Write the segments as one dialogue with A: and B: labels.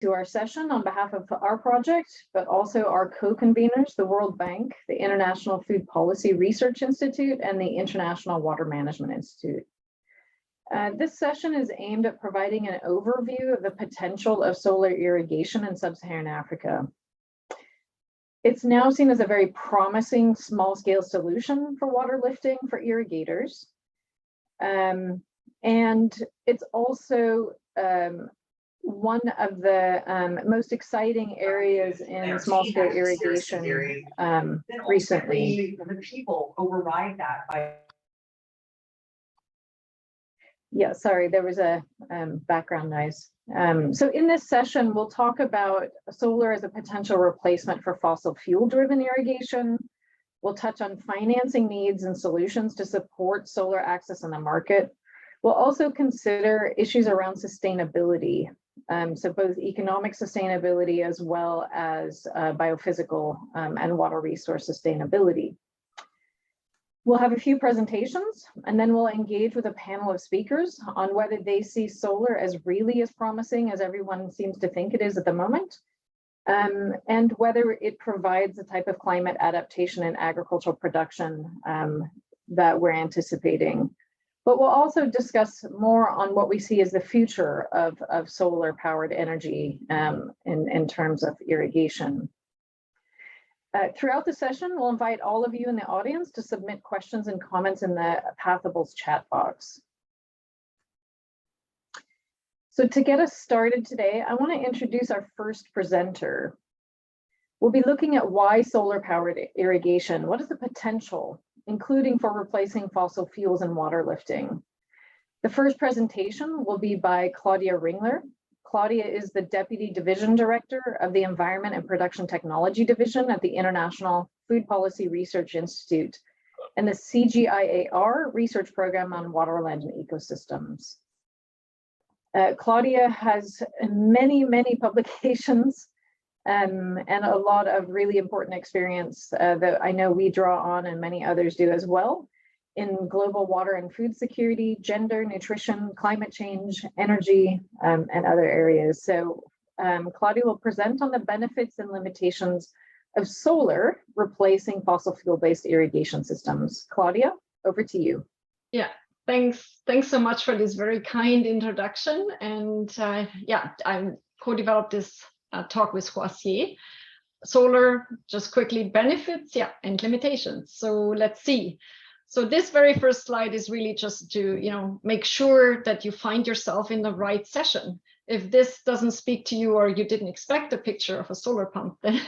A: to our session on behalf of our project, but also our co-conveners, the World Bank, the International Food Policy Research Institute, and the International Water Management Institute. This session is aimed at providing an overview of the potential of solar irrigation in Sub-Saharan Africa. It's now seen as a very promising small-scale solution for water lifting for irrigators. And it's also one of the most exciting areas in small-scale irrigation recently.
B: The people override that by.
A: Yeah, sorry, there was a background noise. So in this session, we'll talk about solar as a potential replacement for fossil fuel-driven irrigation. We'll touch on financing needs and solutions to support solar access in the market. We'll also consider issues around sustainability, so both economic sustainability as well as biophysical and water resource sustainability. We'll have a few presentations, and then we'll engage with a panel of speakers on whether they see solar as really as promising as everyone seems to think it is at the moment, and whether it provides the type of climate adaptation and agricultural production that we're anticipating. But we'll also discuss more on what we see as the future of solar-powered energy in terms of irrigation. Throughout the session, we'll invite all of you in the audience to submit questions and comments in the Pathables chat box. So to get us started today, I want to introduce our first presenter. We'll be looking at why solar-powered irrigation, what is the potential, including for replacing fossil fuels and water lifting. The first presentation will be by Claudia Ringler. Claudia is the Deputy Division Director of the Environment and Production Technology Division at the International Food Policy Research Institute and the CGIAR Research Program on Waterland and Ecosystems. Claudia has many publications and a lot of really important experience that I know we draw on and many others do as well in global water and food security, gender, nutrition, climate change, energy, and other areas. So Claudia will present on the benefits and limitations of solar replacing fossil fuel-based irrigation systems. Claudia, over to you.
C: Yeah, thanks so much for this very kind introduction. And yeah, I co-developed this talk with Joacier. Solar, just quickly, benefits, yeah, and limitations. So let's see. So this very first slide is really just to, make sure that you find yourself in the right session. If this doesn't speak to you or you didn't expect a picture of a solar pump, then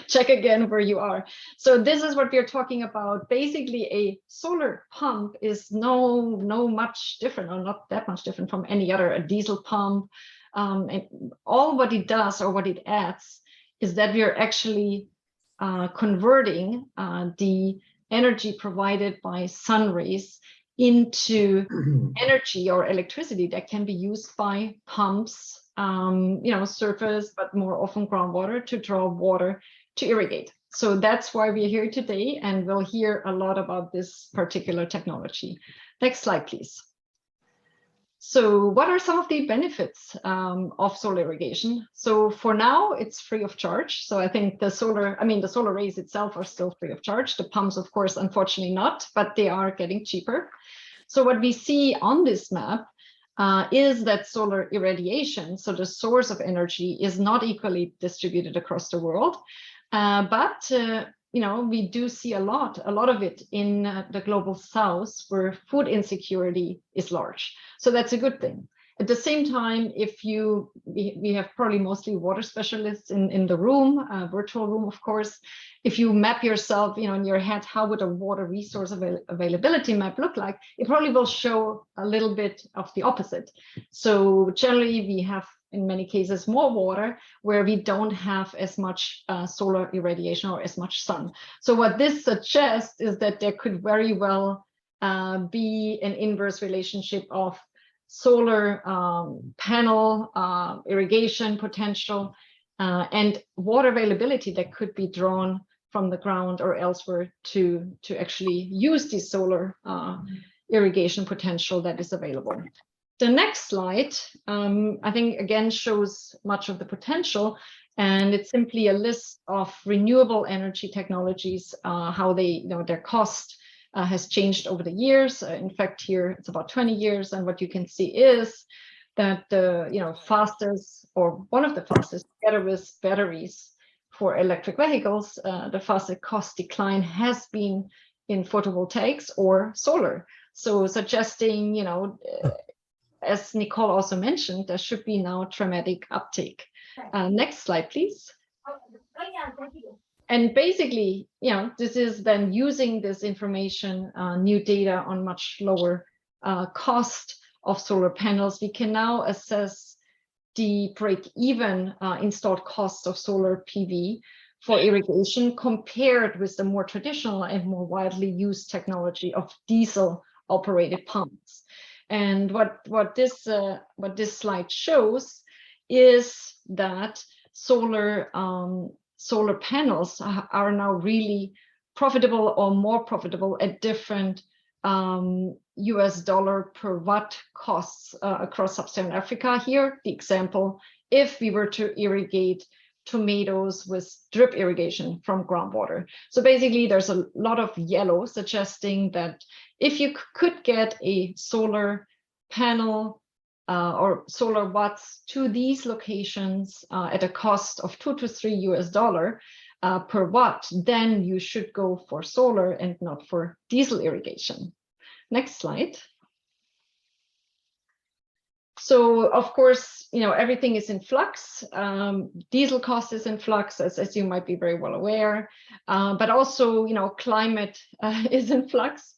C: check again where you are. So this is what we're talking about. Basically, a solar pump is no much different, or not that much different from any other, a diesel pump. And all what it does or what it adds is that we are actually converting the energy provided by sun rays into energy or electricity that can be used by pumps, surface, but more often groundwater, to draw water to irrigate. So that's why we're here today, and we'll hear a lot about this particular technology. Next slide, please. So what are some of the benefits of solar irrigation? So for now, it's free of charge. So I think the solar rays itself are still free of charge. The pumps, of course, unfortunately not, but they are getting cheaper. So what we see on this map is that solar irradiation, so the source of energy, is not equally distributed across the world. But we do see a lot of it in the global south, where food insecurity is large. So that's a good thing. At the same time, we have probably mostly water specialists in the room, virtual room, of course. If you map yourself, in your head, how would a water resource availability map look like? It probably will show a little bit of the opposite. So generally, we have, in many cases, more water where we don't have as much solar irradiation or as much sun. So what this suggests is that there could very well be an inverse relationship of solar panel irrigation potential and water availability that could be drawn from the ground or elsewhere to actually use the solar irrigation potential that is available. The next slide, I think, again, shows much of the potential. And it's simply a list of renewable energy technologies, how they, their cost has changed over the years. In fact, here it's about 20 years. And what you can see is that the fastest, or one of the fastest, together with batteries for electric vehicles, the fastest cost decline has been in photovoltaics or solar. So suggesting, as Nicole also mentioned, there should be now dramatic uptake. Next slide, please. And basically, this is then using this information, new data on much lower cost of solar panels. We can now assess the break-even installed cost of solar PV for irrigation compared with the more traditional and more widely used technology of diesel-operated pumps. And what this slide shows is that solar panels are now really profitable or more profitable at different US dollar per watt costs across Sub-Saharan Africa. Here, the example, if we were to irrigate tomatoes with drip irrigation from groundwater. So basically, there's a lot of yellow suggesting that if you could get a solar panel or solar watts to these locations at a cost of $2 to $3 US per watt, then you should go for solar and not for diesel irrigation. Next slide. So of course, everything is in flux. Diesel cost is in flux, as you might be very well aware, but also, climate is in flux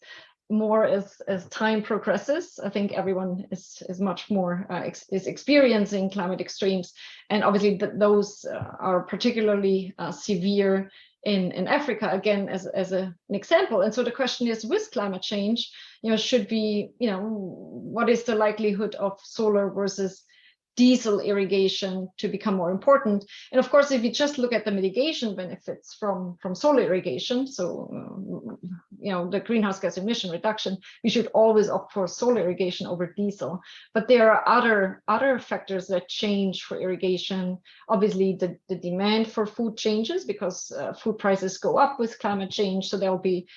C: more as time progresses. I think everyone is much more is experiencing climate extremes, and obviously those are particularly severe in Africa, again, as an example. And so the question is, with climate change, should we, what is the likelihood of solar versus diesel irrigation to become more important? And of course, if you just look at the mitigation benefits from solar irrigation, so the greenhouse gas emission reduction, we should always opt for solar irrigation over diesel. But there are other factors that change for irrigation. Obviously, the demand for food changes because food prices go up with climate change, so there will be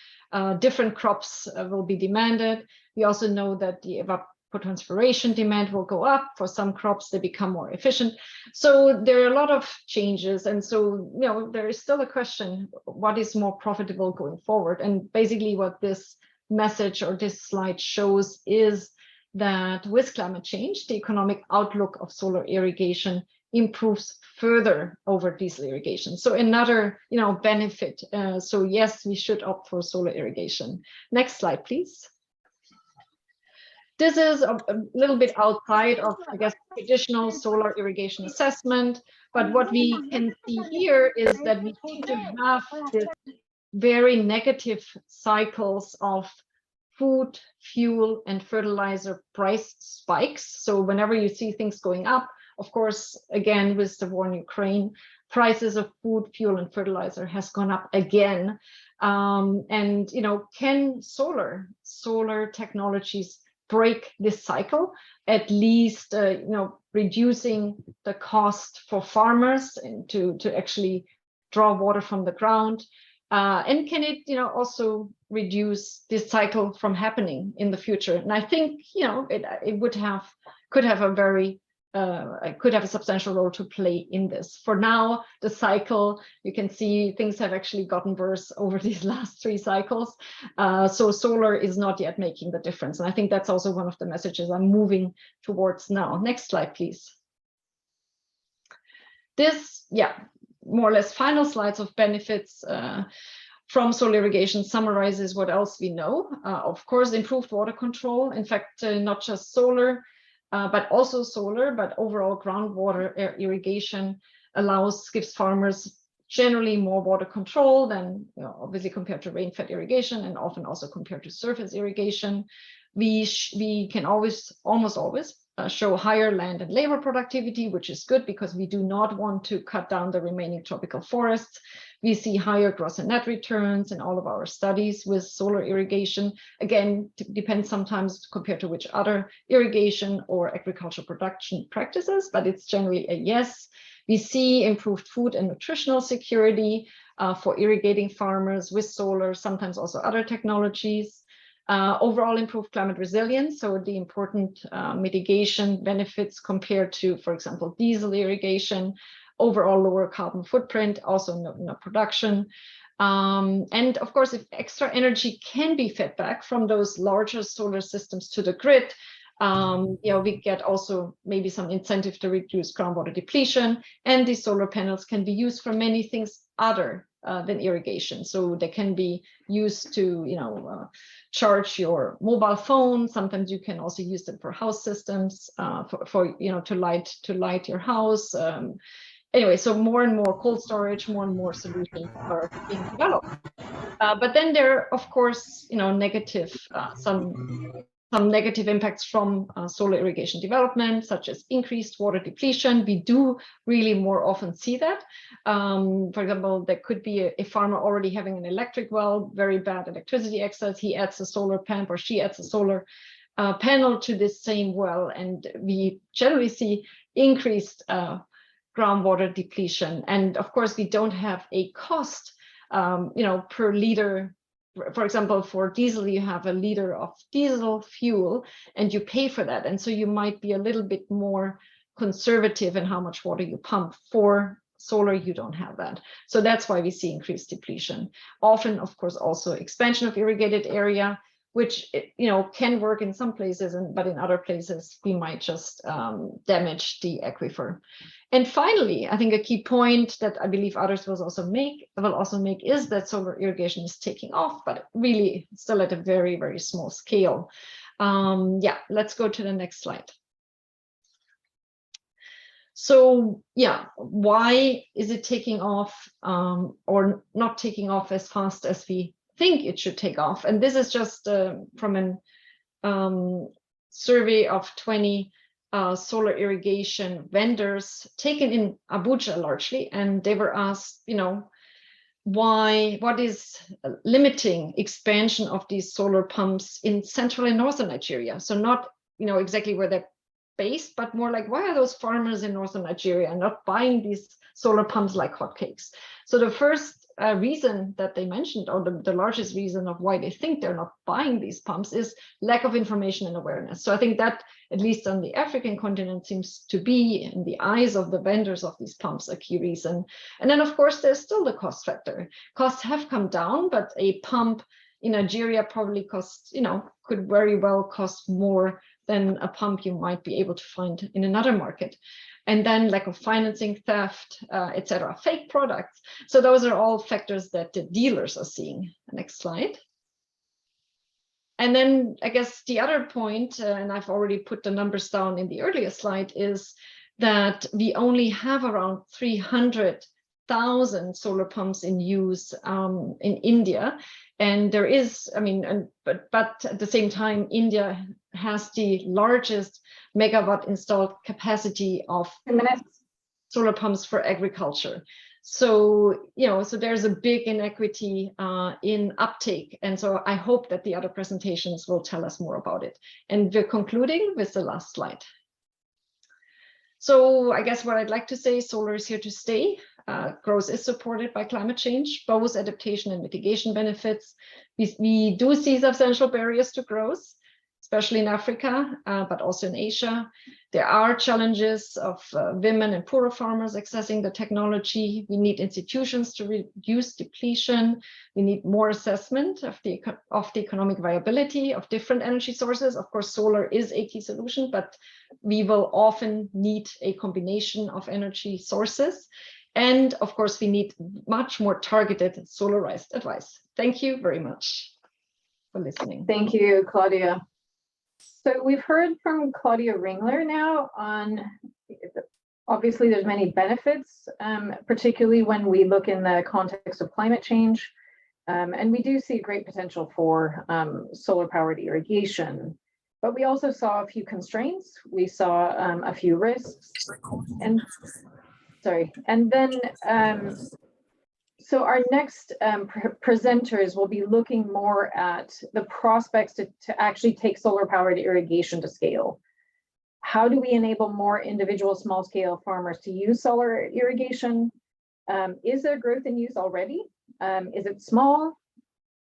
C: different crops will be demanded. We also know that the evapotranspiration demand will go up. For some crops, they become more efficient. So there are a lot of changes. And so, there is still a question, what is more profitable going forward? And basically what this message or this slide shows is that with climate change, the economic outlook of solar irrigation improves further over diesel irrigation. So another, benefit. So yes, we should opt for solar irrigation. Next slide, please. This is a little bit outside of, I guess, traditional solar irrigation assessment. But what we can see here is that we seem to have this very negative cycles of food, fuel, and fertilizer price spikes. So whenever you see things going up, of course, again, with the war in Ukraine, prices of food, fuel, and fertilizer has gone up again. And, can solar technologies break this cycle, at least, reducing the cost for farmers and to actually draw water from the ground? And can it, also reduce this cycle from happening in the future? And I think, it could have a substantial role to play in this. For now, the cycle, you can see things have actually gotten worse over these last 3 cycles. So solar is not yet making the difference. And I think that's also one of the messages I'm moving towards now. Next slide, please. This, more or less final slides of benefits from solar irrigation summarizes what else we know. Of course, improved water control. In fact, not just solar, but also solar, but overall groundwater irrigation gives farmers generally more water control than, obviously compared to rain-fed irrigation, and often also compared to surface irrigation. We can almost always show higher land and labor productivity, which is good because we do not want to cut down the remaining tropical forests. We see higher gross and net returns in all of our studies with solar irrigation. Again, it depends sometimes compared to which other irrigation or agricultural production practices, but it's generally a yes. We see improved food and nutritional security for irrigating farmers with solar, sometimes also other technologies. Overall improved climate resilience, so the important mitigation benefits compared to, for example, diesel irrigation, overall lower carbon footprint, also no production. And of course, if extra energy can be fed back from those larger solar systems to the grid, we get also maybe some incentive to reduce groundwater depletion, and these solar panels can be used for many things other than irrigation. So they can be used to, charge your mobile phone. Sometimes you can also use them for house systems, to light your house. Anyway, so more and more cold storage, more and more solutions are being developed. But then there are, of course, some negative impacts from solar irrigation development, such as increased water depletion. We do really more often see that. For example, there could be a farmer already having an electric well, very bad electricity access. He adds a solar pump or she adds a solar panel to this same well, and we generally see increased groundwater depletion. And of course, we don't have a cost, per liter. For example, for diesel, you have a liter of diesel fuel and you pay for that. And so you might be a little bit more conservative in how much water you pump. For solar, you don't have that. So that's why we see increased depletion. Often, of course, also expansion of irrigated area, which, can work in some places, but in other places, we might just damage the aquifer. And finally, I think a key point that I believe others will also make is that solar irrigation is taking off, but really still at a very, very small scale. Let's go to the next slide. So why is it taking off or not taking off as fast as we think it should take off? And this is just from a survey of 20 solar irrigation vendors taken in Abuja largely, and they were asked, what is limiting expansion of these solar pumps in central and northern Nigeria? So not, exactly where they're based, but more like, why are those farmers in northern Nigeria not buying these solar pumps like hotcakes? So the first reason that they mentioned, or the largest reason of why they think they're not buying these pumps, is lack of information and awareness. So I think that, at least on the African continent, seems to be, in the eyes of the vendors of these pumps, a key reason. And then, of course, there's still the cost factor. Costs have come down, but a pump in Nigeria probably costs, could very well cost more than a pump you might be able to find in another market. And then lack of financing, theft, etc., fake products. So those are all factors that the dealers are seeing. Next slide. And then I guess the other point, and I've already put the numbers down in the earlier slide, is that we only have around 300,000 solar pumps in use in India. And there is, but at the same time, India has the largest megawatt installed capacity of solar pumps for agriculture. So, so there's a big inequity in uptake. And so I hope that the other presentations will tell us more about it. And we're concluding with the last slide. So I guess what I'd like to say, solar is here to stay. Growth is supported by climate change, both adaptation and mitigation benefits. We do see substantial barriers to growth, especially in Africa, but also in Asia. There are challenges of women and poorer farmers accessing the technology. We need institutions to reduce depletion. We need more assessment of the economic viability of different energy sources. Of course, solar is a key solution, but we will often need a combination of energy sources. And of course, we need much more targeted solarized advice. Thank you very much for listening.
A: Thank you, Claudia. So we've heard from Claudia Ringler now on, obviously there's many benefits, particularly when we look in the context of climate change. And we do see great potential for solar powered irrigation. But we also saw a few constraints. We saw a few risks, and then so our next presenters will be looking more at the prospects to actually take solar powered irrigation to scale. How do we enable more individual small scale farmers to use solar irrigation? Is there growth in use already? Is it small?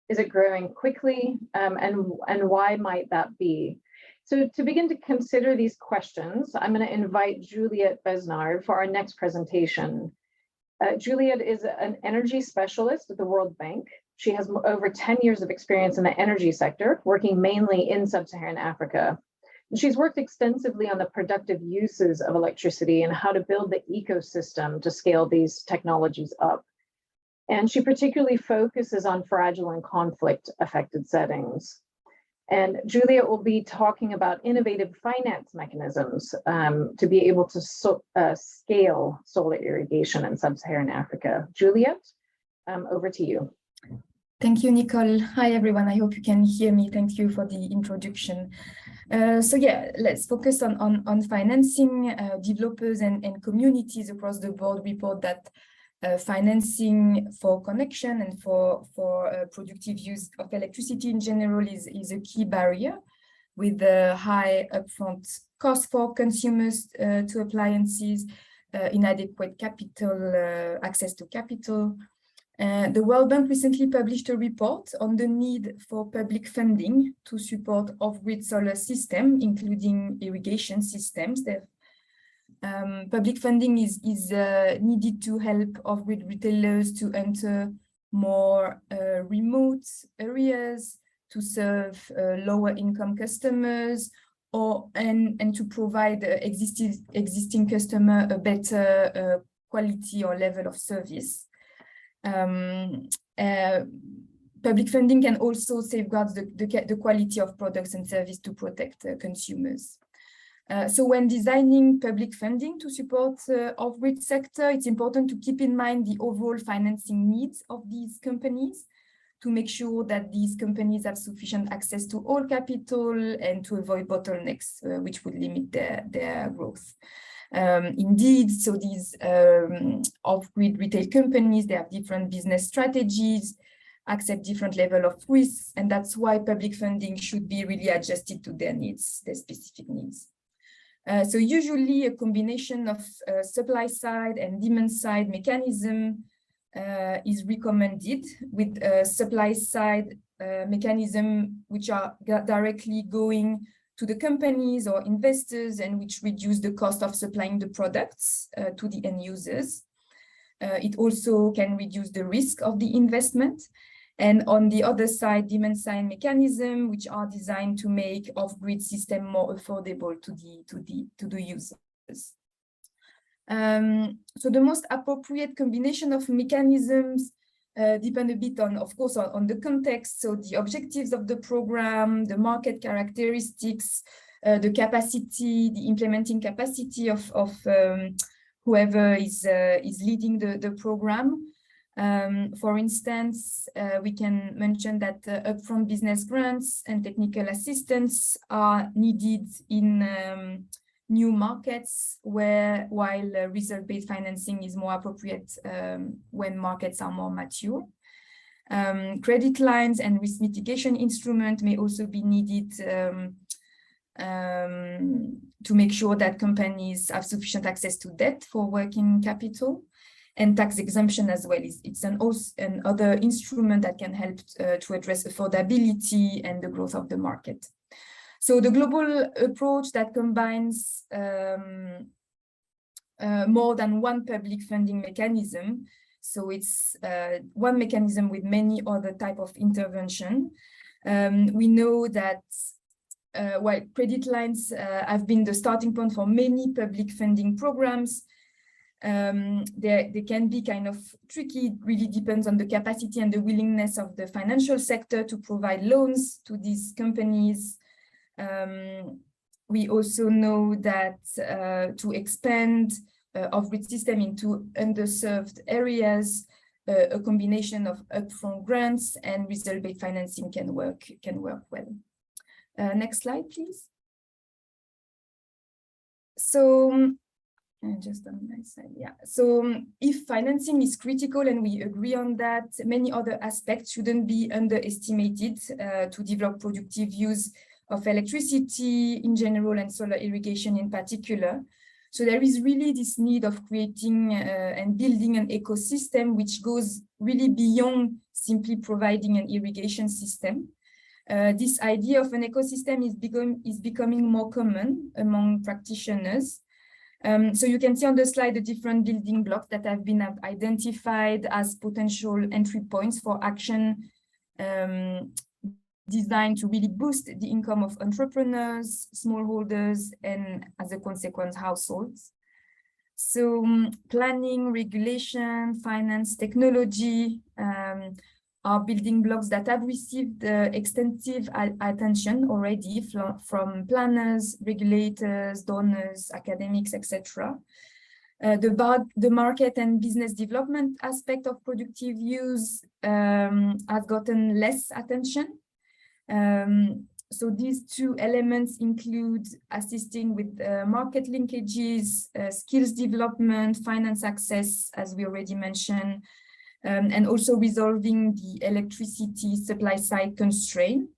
A: Is it growing quickly? And why might that be? So to begin to consider these questions, I'm going to invite Juliette Besnard for our next presentation. Juliette is an energy specialist at the World Bank. She has over 10 years of experience in the energy sector, working mainly in Sub-Saharan Africa. And she's worked extensively on the productive uses of electricity and how to build the ecosystem to scale these technologies up. And she particularly focuses on fragile and conflict affected settings. And Juliette will be talking about innovative finance mechanisms to be able to scale solar irrigation in Sub-Saharan Africa. Juliette, over to you.
D: Thank you, Nicole. Hi, everyone. I hope you can hear me. Thank you for the introduction. So yeah, let's focus on financing. Developers and communities across the board report that financing for connection and for productive use of electricity in general is a key barrier, with the high upfront cost for consumers to appliances, inadequate capital, access to capital. The World Bank recently published a report on the need for public funding to support off-grid solar systems, including irrigation systems. Public funding is needed to help off-grid retailers to enter more remote areas, to serve lower income customers, and to provide existing customer a better quality or level of service. Public funding can also safeguard the quality of products and service to protect consumers. So when designing public funding to support off-grid sector, it's important to keep in mind the overall financing needs of these companies to make sure that these companies have sufficient access to all capital and to avoid bottlenecks, which would limit their growth. Indeed, so these off-grid retail companies, they have different business strategies, accept different level of risks, and that's why public funding should be really adjusted to their needs, their specific needs. So usually a combination of supply side and demand side mechanism is recommended, with supply side mechanism which are directly going to the companies or investors and which reduce the cost of supplying the products to the end users. It also can reduce the risk of the investment. And on the other side, demand side mechanism, which are designed to make off-grid system more affordable to the users. So the most appropriate combination of mechanisms depend a bit on, of course, on the context. So the objectives of the program, the market characteristics, the capacity, the implementing capacity of whoever is leading the program. For instance, we can mention that upfront business grants and technical assistance are needed in new markets, while reserve-based financing is more appropriate when markets are more mature. Credit lines and risk mitigation instrument may also be needed to make sure that companies have sufficient access to debt for working capital. And tax exemption as well. It's another instrument that can help to address affordability and the growth of the market. So the global approach that combines more than one public funding mechanism. So it's one mechanism with many other type of intervention. We know that while credit lines have been the starting point for many public funding programs, they can be kind of tricky. It really depends on the capacity and the willingness of the financial sector to provide loans to these companies. We also know that to expand off-grid system into underserved areas, a combination of upfront grants and reserve-based financing can work well. Next slide, please. So just on my side, yeah. So if financing is critical and we agree on that, many other aspects shouldn't be underestimated to develop productive use of electricity in general and solar irrigation in particular. So there is really this need of creating and building an ecosystem which goes really beyond simply providing an irrigation system. This idea of an ecosystem is becoming more common among practitioners. So you can see on the slide the different building blocks that have been identified as potential entry points for action designed to really boost the income of entrepreneurs, smallholders, and as a consequence, households. So planning, regulation, finance, technology are building blocks that have received extensive attention already from planners, regulators, donors, academics, etc. The market and business development aspect of productive use has gotten less attention. So these two elements include assisting with market linkages, skills development, finance access, as we already mentioned, and also resolving the electricity supply side constraint.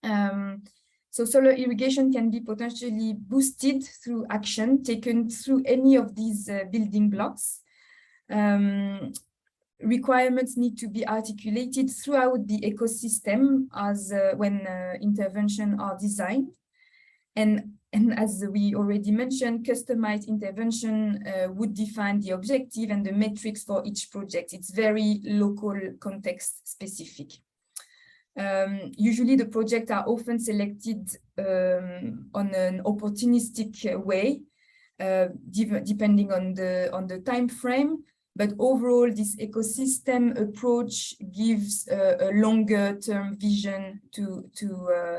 D: So solar irrigation can be potentially boosted through action taken through any of these building blocks. Requirements need to be articulated throughout the ecosystem as when interventions are designed. And as we already mentioned, customized intervention would define the objective and the metrics for each project. It's very local context specific. Usually the projects are often selected on an opportunistic way, depending on the time frame. But overall, this ecosystem approach gives a longer term vision to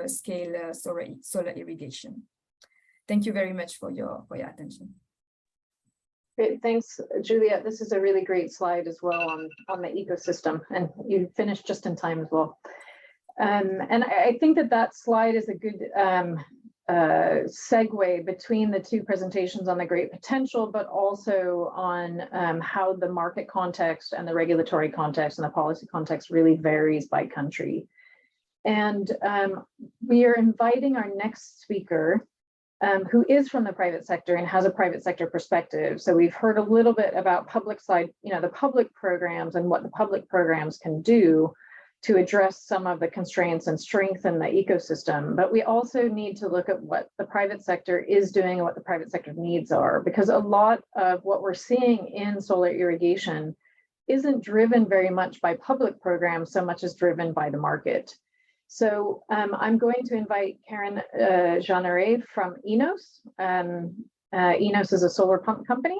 D: scale solar irrigation. Thank you very much for your attention.
A: Great, thanks, Juliette. This is a really great slide as well on the ecosystem, and you finished just in time as well. And I think that slide is a good segue between the two presentations on the great potential, but also on how the market context and the regulatory context and the policy context really varies by country. And we are inviting our next speaker, who is from the private sector and has a private sector perspective. So we've heard a little bit about public side, the public programs and what the public programs can do to address some of the constraints and strengthen the ecosystem. But we also need to look at what the private sector is doing and what the private sector needs are, because a lot of what we're seeing in solar irrigation isn't driven very much by public programs so much as driven by the market. So I'm going to invite Karen Jeanneret from Enos. Enos is a solar pump company.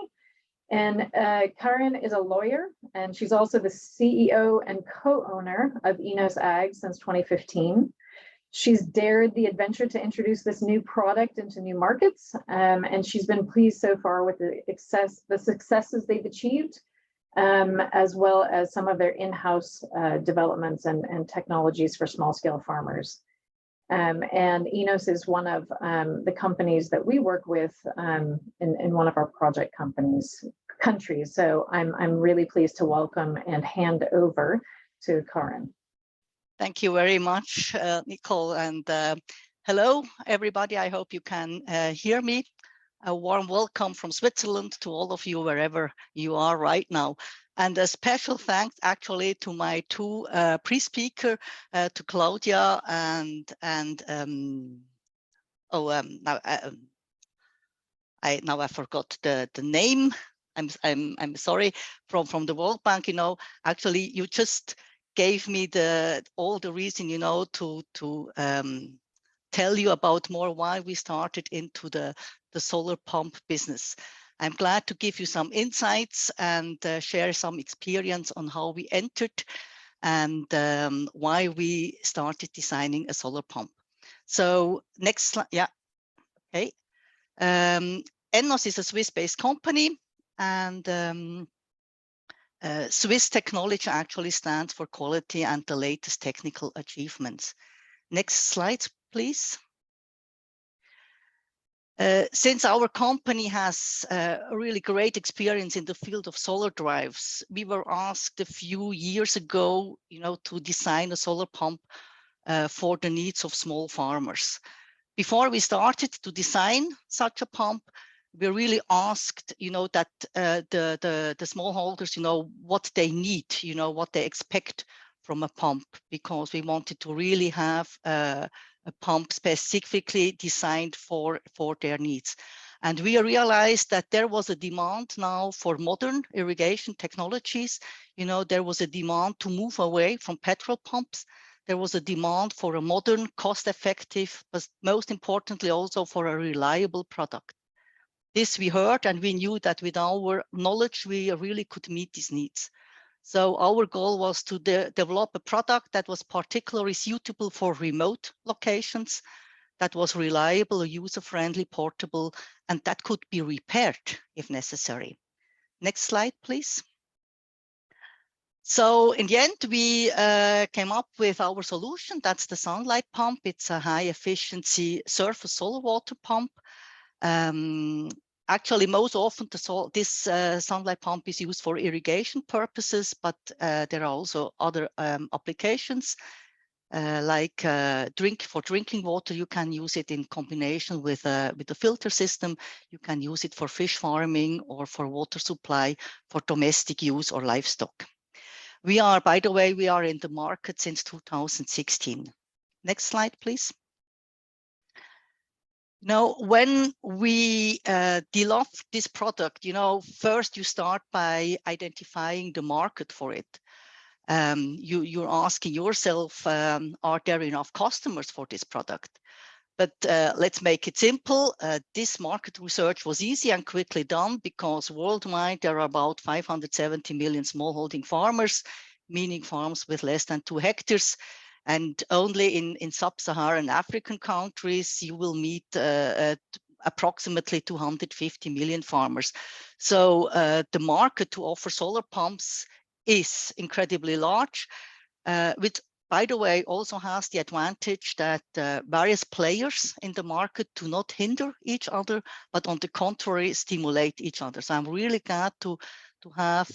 A: And Karen is a lawyer, and she's also the CEO and co-owner of Enos Ag since 2015. She's dared the adventure to introduce this new product into new markets, and she's been pleased so far with the successes they've achieved, as well as some of their in-house developments and technologies for small-scale farmers. And Enos is one of the companies that we work with in one of our project countries. So I'm really pleased to welcome and hand over to Karen.
E: Thank you very much, Nicole, and hello everybody. I hope you can hear me. A warm welcome from Switzerland to all of you wherever you are right now. And a special thanks actually to my two pre-speaker, to Claudia and now I forgot the name. I'm sorry, from the World Bank. Actually you just gave me all the reason to tell you about more why we started into the solar pump business. I'm glad to give you some insights and share some experience on how we entered and why we started designing a solar pump. So next slide, yeah, okay. Enos is a Swiss-based company, and Swiss technology actually stands for quality and the latest technical achievements. Next slide, please. Since our company has a really great experience in the field of solar drives, we were asked a few years ago, to design a solar pump for the needs of small farmers. Before we started to design such a pump, we really asked, that the smallholders, what they need, what they expect from a pump, because we wanted to really have a pump specifically designed for their needs. And we realized that there was a demand now for modern irrigation technologies. There was a demand to move away from petrol pumps. There was a demand for a modern, cost-effective, but most importantly also for a reliable product. This we heard, and we knew that with our knowledge, we really could meet these needs. So our goal was to develop a product that was particularly suitable for remote locations, that was reliable, user-friendly, portable, and that could be repaired if necessary. Next slide, please. So in the end, we came up with our solution. That's the sunlight pump. It's a high efficiency surface solar water pump. Actually, most often this sunlight pump is used for irrigation purposes, but there are also other applications like for drinking water. You can use it in combination with the filter system. You can use it for fish farming or for water supply for domestic use or livestock. By the way, we are in the market since 2016. Next slide, please. Now, when we develop this product, first you start by identifying the market for it. You're asking yourself, are there enough customers for this product? But let's make it simple. This market research was easy and quickly done because worldwide there are about 570 million smallholding farmers, meaning farms with less than 2 hectares. And only in Sub-Saharan African countries, you will meet approximately 250 million farmers. So the market to offer solar pumps is incredibly large, which, by the way, also has the advantage that various players in the market do not hinder each other, but on the contrary, stimulate each other. So I'm really glad to have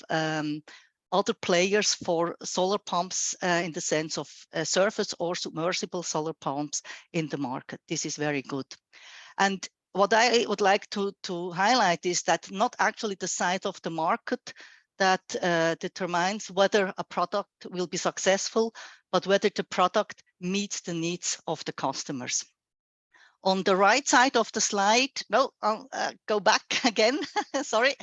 E: other players for solar pumps in the sense of surface or submersible solar pumps in the market. This is very good. And what I would like to highlight is that not actually the size of the market that determines whether a product will be successful, but whether the product meets the needs of the customers. On the right side of the slide, no, I'll go back again, sorry.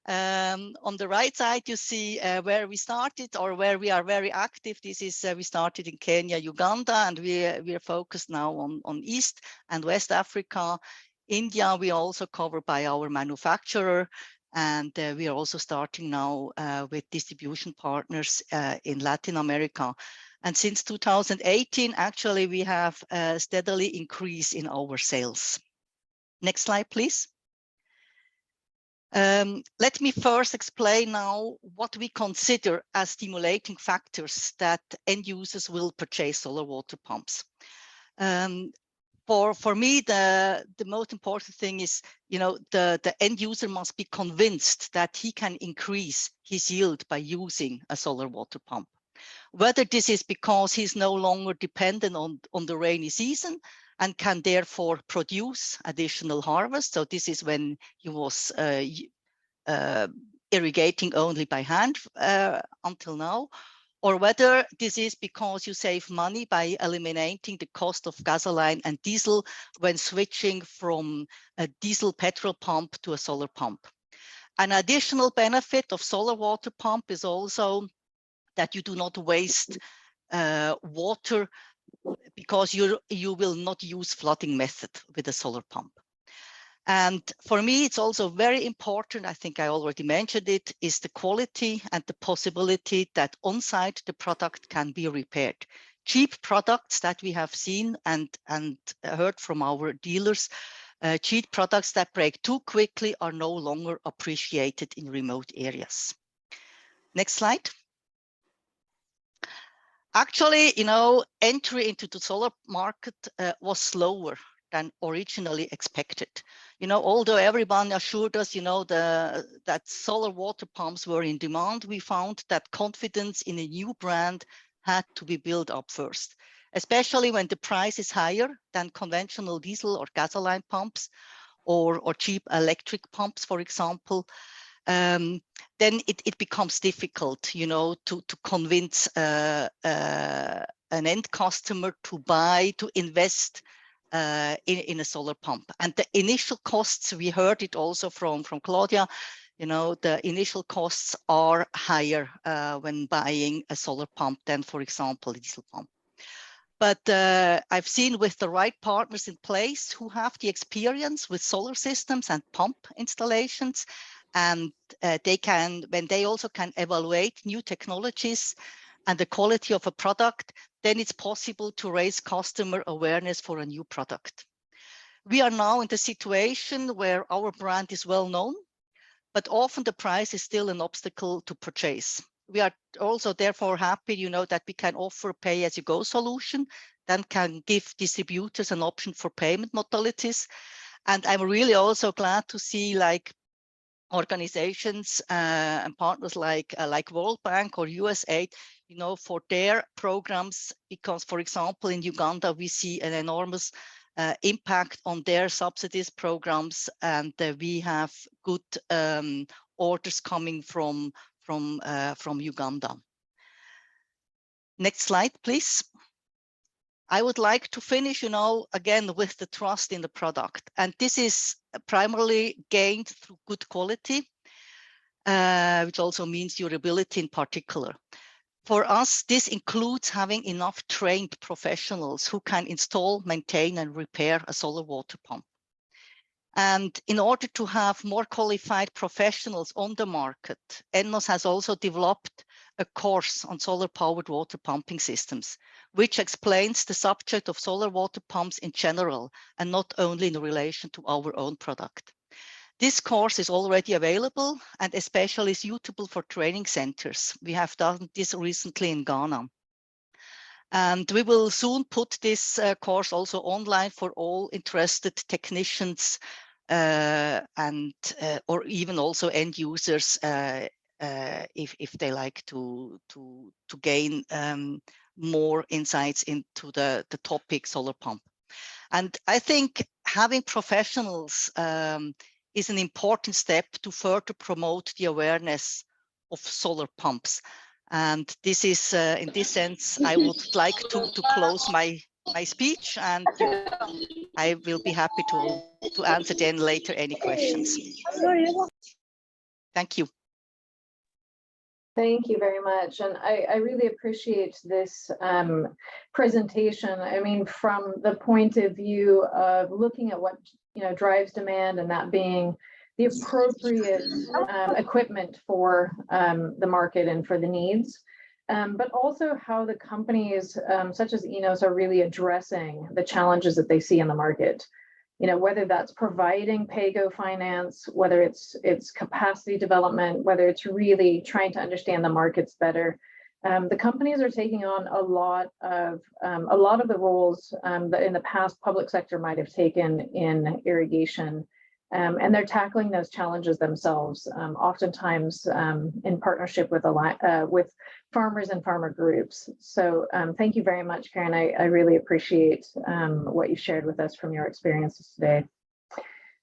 E: On the right side, you see where we started or where we are very active. This is, we started in Kenya, Uganda, and we are focused now on East and West Africa. India, we also cover by our manufacturer. And we are also starting now with distribution partners in Latin America. And since 2018, actually, we have steadily increased in our sales. Next slide, please. Let me first explain now what we consider as stimulating factors that end users will purchase solar water pumps. For me, the most important thing is, the end user must be convinced that he can increase his yield by using a solar water pump. Whether this is because he's no longer dependent on the rainy season and can therefore produce additional harvest. So this is when he was irrigating only by hand until now. Or whether this is because you save money by eliminating the cost of gasoline and diesel when switching from a diesel petrol pump to a solar pump. An additional benefit of solar water pump is also that you do not waste water because you will not use flooding method with a solar pump. And for me, it's also very important, I think I already mentioned it, is the quality and the possibility that on-site the product can be repaired. Cheap products that we have seen and heard from our dealers, cheap products that break too quickly are no longer appreciated in remote areas. Next slide. Actually, entry into the solar market was slower than originally expected. Although everyone assured us, that solar water pumps were in demand, we found that confidence in a new brand had to be built up first, especially when the price is higher than conventional diesel or gasoline pumps or cheap electric pumps, for example. Then it becomes difficult, to convince an end customer to invest in a solar pump. And the initial costs, we heard it also from Claudia, the initial costs are higher when buying a solar pump than, for example, a diesel pump. But I've seen with the right partners in place who have the experience with solar systems and pump installations, and when they also can evaluate new technologies and the quality of a product, then it's possible to raise customer awareness for a new product. We are now in the situation where our brand is well known, but often the price is still an obstacle to purchase. We are also therefore happy, that we can offer pay-as-you-go solution, then can give distributors an option for payment modalities. And I'm really also glad to see organizations and partners like World Bank or USAID, for their programs, because, for example, in Uganda, we see an enormous impact on their subsidies programs, and we have good orders coming from Uganda. Next slide, please. I would like to finish, again, with the trust in the product. And this is primarily gained through good quality, which also means durability in particular. For us, this includes having enough trained professionals who can install, maintain, and repair a solar water pump. And in order to have more qualified professionals on the market, ENNOS has also developed a course on solar-powered water pumping systems, which explains the subject of solar water pumps in general, and not only in relation to our own product. This course is already available and especially suitable for training centers. We have done this recently in Ghana. And we will soon put this course also online for all interested technicians or even also end users if they like to gain more insights into the topic solar pump. And I think having professionals is an important step to further promote the awareness of solar pumps. And this is, in this sense, I would like to close my speech, and I will be happy to answer then later any questions. Thank you.
A: Thank you very much. And I really appreciate this presentation. I mean, from the point of view of looking at what drives demand, and that being the appropriate equipment for the market and for the needs, but also how the companies such as ENNOS are really addressing the challenges that they see in the market. Whether that's providing pay-go finance, whether it's capacity development, whether it's really trying to understand the markets better. The companies are taking on a lot of the roles that in the past public sector might have taken in irrigation, and they're tackling those challenges themselves, oftentimes in partnership with farmers and farmer groups. So thank you very much, Karen. I really appreciate what you shared with us from your experiences today.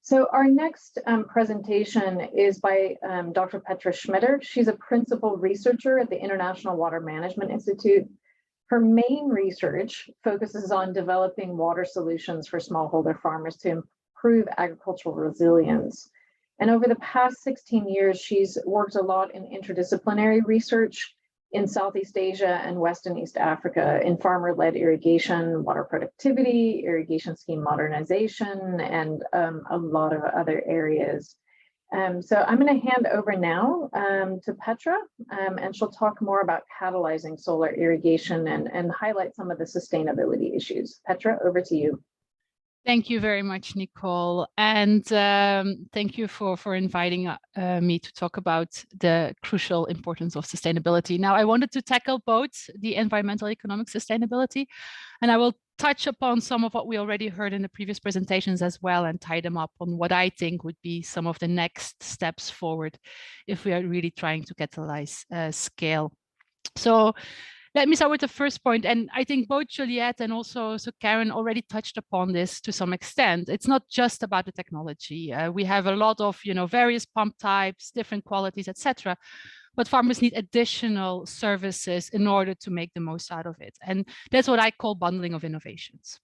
A: So our next presentation is by Dr. Petra Schmitter. She's a principal researcher at the International Water Management Institute. Her main research focuses on developing water solutions for smallholder farmers to improve agricultural resilience. And over the past 16 years, she's worked a lot in interdisciplinary research in Southeast Asia and West and East Africa in farmer-led irrigation, water productivity, irrigation scheme modernization, and a lot of other areas. So I'm going to hand over now to Petra, and she'll talk more about catalyzing solar irrigation and highlight some of the sustainability issues. Petra, over to you.
F: Thank you very much, Nicole. And thank you for inviting me to talk about the crucial importance of sustainability. Now, I wanted to tackle both the environmental economic sustainability, and I will touch upon some of what we already heard in the previous presentations as well, and tie them up on what I think would be some of the next steps forward if we are really trying to catalyze scale. So let me start with the first point, and I think both Juliette and also Karen already touched upon this to some extent. It's not just about the technology. We have a lot of, various pump types, different qualities, etc. But farmers need additional services in order to make the most out of it, and that's what I call bundling of innovations.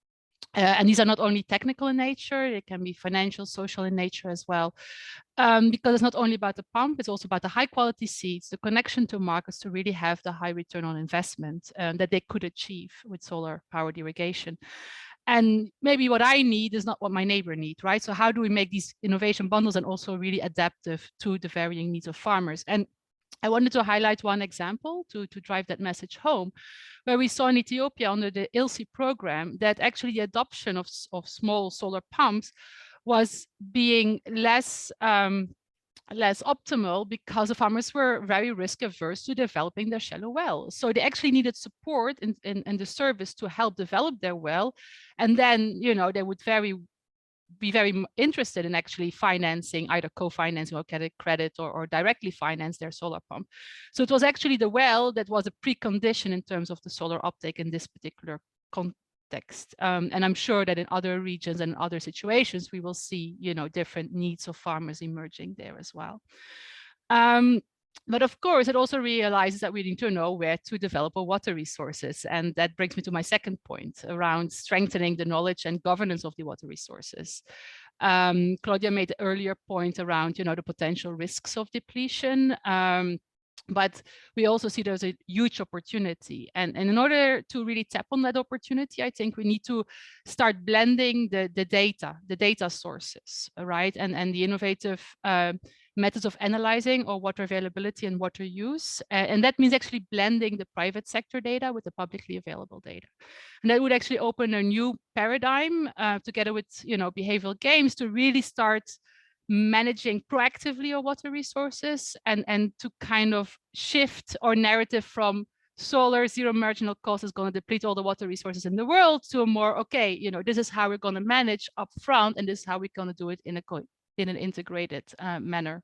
F: And these are not only technical in nature; they can be financial, social in nature as well. Because it's not only about the pump, it's also about the high quality seeds, the connection to markets to really have the high return on investment that they could achieve with solar powered irrigation. And maybe what I need is not what my neighbor needs, right? So how do we make these innovation bundles and also really adaptive to the varying needs of farmers? And I wanted to highlight one example to drive that message home, where we saw in Ethiopia under the ILSI program that actually the adoption of small solar pumps was being less optimal because the farmers were very risk averse to developing their shallow well. So they actually needed support in the service to help develop their well. And then, they would be very interested in actually financing, either co-financing or get a credit or directly finance their solar pump. So it was actually the well that was a precondition in terms of the solar uptake in this particular context. And I'm sure that in other regions and other situations, we will see, different needs of farmers emerging there as well. But of course, it also realizes that we need to know where to develop our water resources. And that brings me to my second point around strengthening the knowledge and governance of the water resources. Claudia made the earlier point around, the potential risks of depletion. But we also see there's a huge opportunity. And in order to really tap on that opportunity, I think we need to start blending the data sources, right? And the innovative methods of analyzing or water availability and water use. And that means actually blending the private sector data with the publicly available data. And that would actually open a new paradigm together with, behavioral games to really start managing proactively our water resources and to kind of shift our narrative from solar zero marginal cost is going to deplete all the water resources in the world to a more, okay, this is how we're going to manage upfront, and this is how we're going to do it in an integrated manner.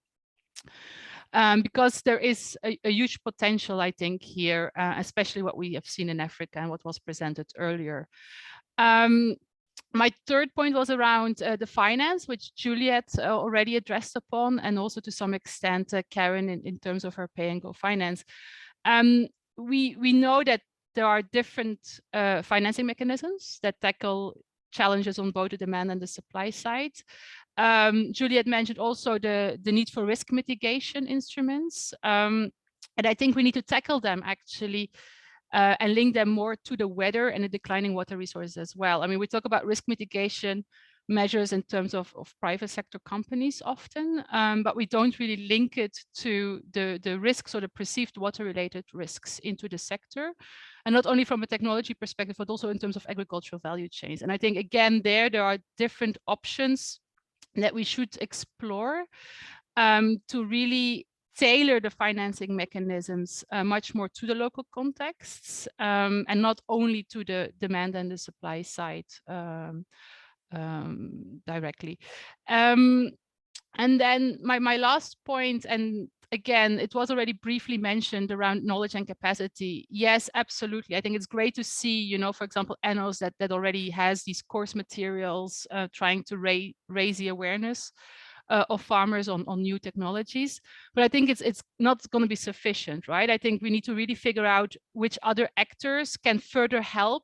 F: Because there is a huge potential, I think, here, especially what we have seen in Africa and what was presented earlier. My third point was around the finance, which Juliette already addressed upon, and also to some extent, Karen, in terms of her pay and go finance. We know that there are different financing mechanisms that tackle challenges on both the demand and the supply side. Juliette mentioned also the need for risk mitigation instruments. And I think we need to tackle them actually and link them more to the weather and the declining water resources as well. I mean, we talk about risk mitigation measures in terms of private sector companies often, but we don't really link it to the risks or the perceived water-related risks into the sector. And not only from a technology perspective, but also in terms of agricultural value chains. And I think, again, there are different options that we should explore to really tailor the financing mechanisms much more to the local contexts and not only to the demand and the supply side directly. And then my last point, and again, it was already briefly mentioned around knowledge and capacity. Yes, absolutely. I think it's great to see, for example, ENOS that already has these course materials trying to raise the awareness of farmers on new technologies. But I think it's not going to be sufficient, right? I think we need to really figure out which other actors can further help,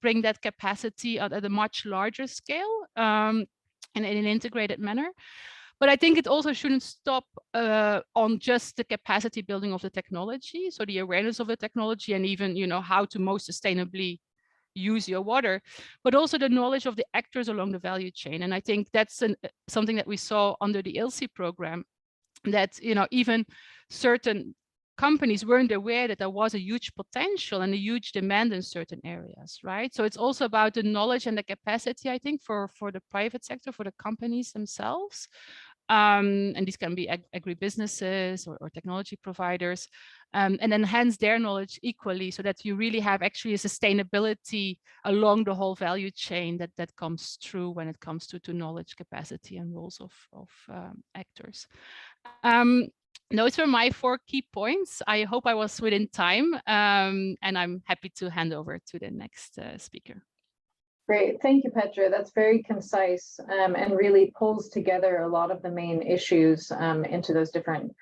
F: bring that capacity at a much larger scale and in an integrated manner. But I think it also shouldn't stop on just the capacity building of the technology, so the awareness of the technology and even, how to most sustainably use your water, but also the knowledge of the actors along the value chain. And I think that's something that we saw under the ILSI program, that even certain companies weren't aware that there was a huge potential and a huge demand in certain areas, right? So it's also about the knowledge and the capacity, I think, for the private sector, for the companies themselves. And these can be agribusinesses or technology providers, and enhance their knowledge equally, so that you really have actually a sustainability along the whole value chain that comes through when it comes to knowledge, capacity, and roles of actors. Those were my 4 key points. I hope I was within time, and I'm happy to hand over to the next speaker.
A: Great, thank you, Petra. That's very concise and really pulls together a lot of the main issues into those different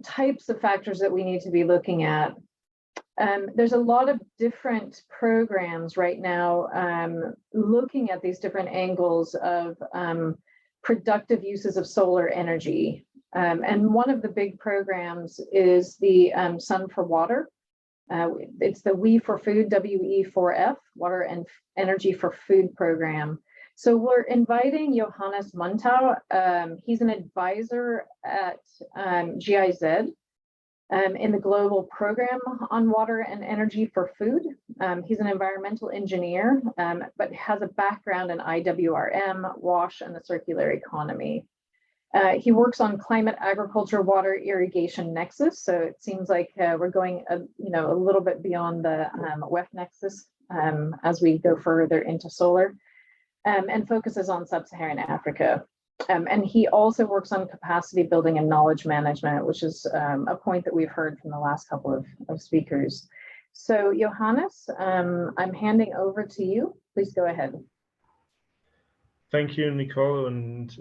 A: types of factors that we need to be looking at. There's a lot of different programs right now looking at these different angles of productive uses of solar energy. And one of the big programs is the Sun for Water. It's the We for Food, WE4F, Water and Energy for Food program. So we're inviting Johannes Muntau. He's an advisor at GIZ in the global program on water and energy for food. He's an environmental engineer, but has a background in IWRM, WASH, and the circular economy. He works on climate, agriculture, water, irrigation nexus. So it seems like we're going, a little bit beyond the WEF nexus as we go further into solar, and focuses on Sub-Saharan Africa. And he also works on capacity building and knowledge management, which is a point that we've heard from the last couple of speakers. So Johannes, I'm handing over to you. Please go ahead.
G: Thank you, Nicole, and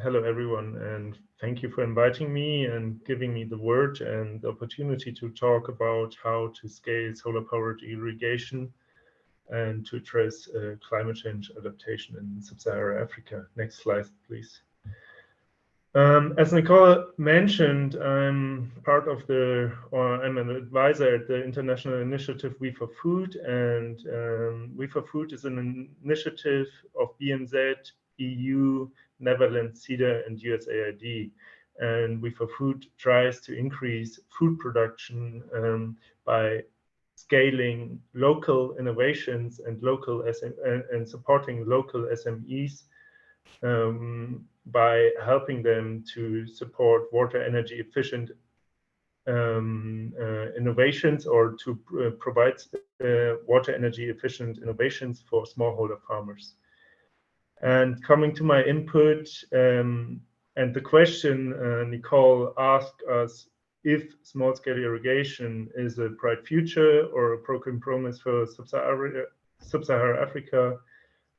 G: hello everyone, and thank you for inviting me and giving me the word and the opportunity to talk about how to scale solar-powered irrigation and to address climate change adaptation in Sub-Saharan Africa. Next slide, please. As Nicole mentioned, I'm I'm an advisor at the international initiative We for Food, and We for Food is an initiative of BMZ, EU, Netherlands, CEDA, and USAID. And We for Food tries to increase food production by scaling local innovations and supporting local SMEs. By helping them to support water energy efficient innovations, or to provide water energy efficient innovations for smallholder farmers. And coming to my input, and the question Nicole asked us, if small-scale irrigation is a bright future or a broken promise for Sub-Saharan Africa,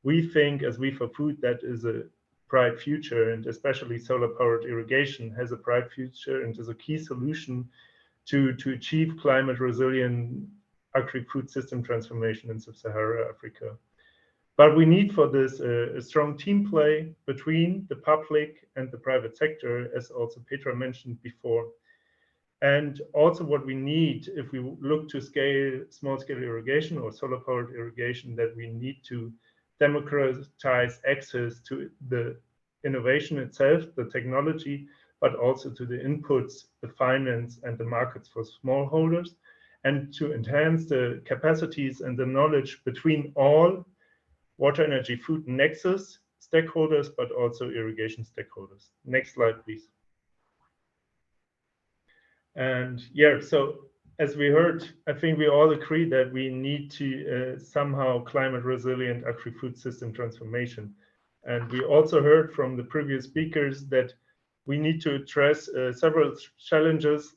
G: we think as We for Food that is a bright future, and especially solar-powered irrigation has a bright future and is a key solution to achieve climate resilient agri-food system transformation in Sub-Saharan Africa. But we need for this a strong team play between the public and the private sector, as also Petra mentioned before. And also what we need, if we look to scale small-scale irrigation or solar-powered irrigation, that we need to democratize access to the innovation itself, the technology, but also to the inputs, the finance, and the markets for smallholders, and to enhance the capacities and the knowledge between all water, energy, food nexus stakeholders, but also irrigation stakeholders. Next slide, please. And yeah, so as we heard, I think we all agree that we need to somehow climate resilient agri-food system transformation. And we also heard from the previous speakers that we need to address several challenges,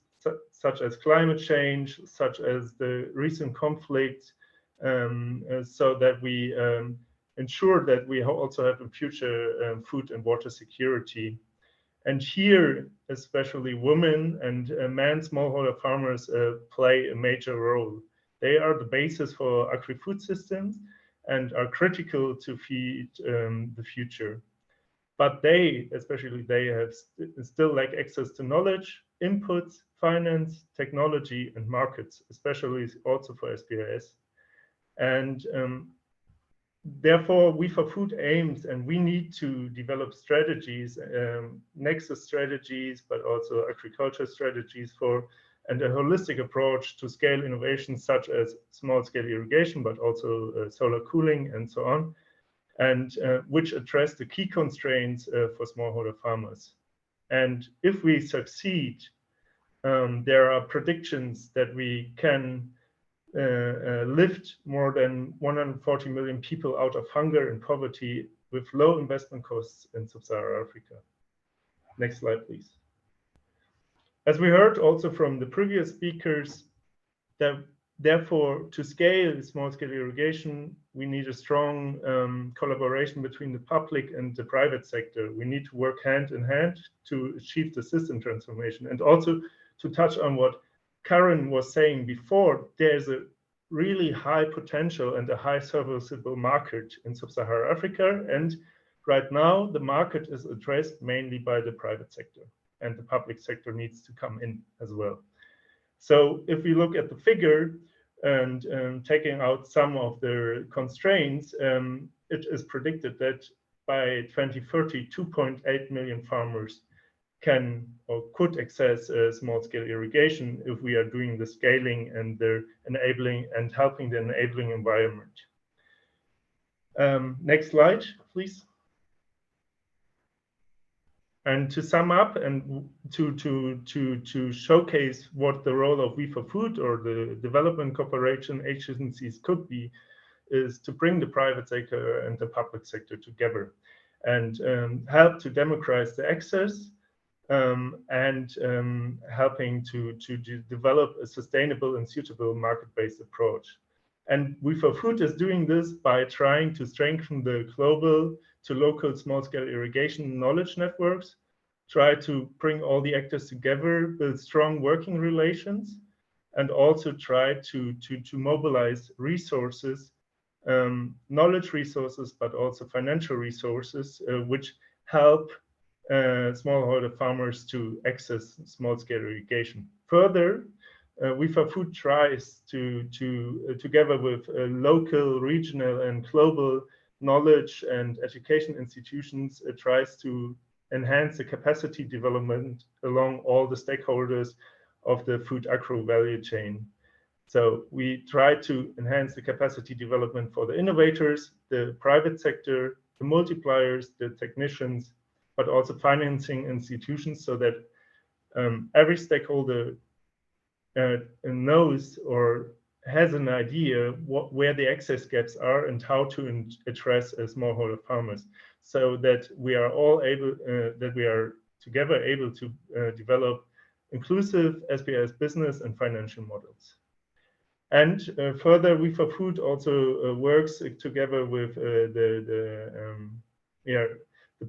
G: such as climate change, such as the recent conflict, so that we ensure that we also have a future food and water security. And here, especially women and men smallholder farmers play a major role. They are the basis for agri-food systems and are critical to feed the future. But especially they have still lack access to knowledge, inputs, finance, technology, and markets, especially also for SPIS. And therefore, we for Food aims, and we need to develop strategies, nexus strategies, but also agriculture strategies and a holistic approach to scale innovations such as small-scale irrigation, but also solar cooling and so on, and which address the key constraints for smallholder farmers. And if we succeed, there are predictions that we can lift more than 140 million people out of hunger and poverty with low investment costs in Sub-Saharan Africa. Next slide, please. As we heard also from the previous speakers, that therefore, to scale small-scale irrigation, we need a strong collaboration between the public and the private sector. We need to work hand in hand to achieve the system transformation. And also to touch on what Karen was saying before, there's a really high potential and a high serviceable market in Sub-Saharan Africa. And right now, the market is addressed mainly by the private sector, and the public sector needs to come in as well. So if we look at the figure and taking out some of the constraints, it is predicted that by 2030, 2.8 million farmers can or could access small-scale irrigation if we are doing the scaling and the enabling and helping the enabling environment. Next slide, please. And to sum up and to showcase what the role of We for Food or the development cooperation agencies could be, is to bring the private sector and the public sector together and help to democratize the access and helping to develop a sustainable and suitable market-based approach. And We for Food is doing this by trying to strengthen the global to local small-scale irrigation knowledge networks, try to bring all the actors together, build strong working relations, and also try to mobilize resources, knowledge resources, but also financial resources, which help smallholder farmers to access small-scale irrigation. Further, We for Food tries to together with local, regional, and global knowledge and education institutions, it tries to enhance the capacity development along all the stakeholders of the food agro value chain. So we try to enhance the capacity development for the innovators, the private sector, the multipliers, the technicians, but also financing institutions, so that every stakeholder knows or has an idea where the access gaps are and how to address smallholder farmers, so that we are all able, that we are together able to develop inclusive SBS business and financial models. And further, We for Food also works together with the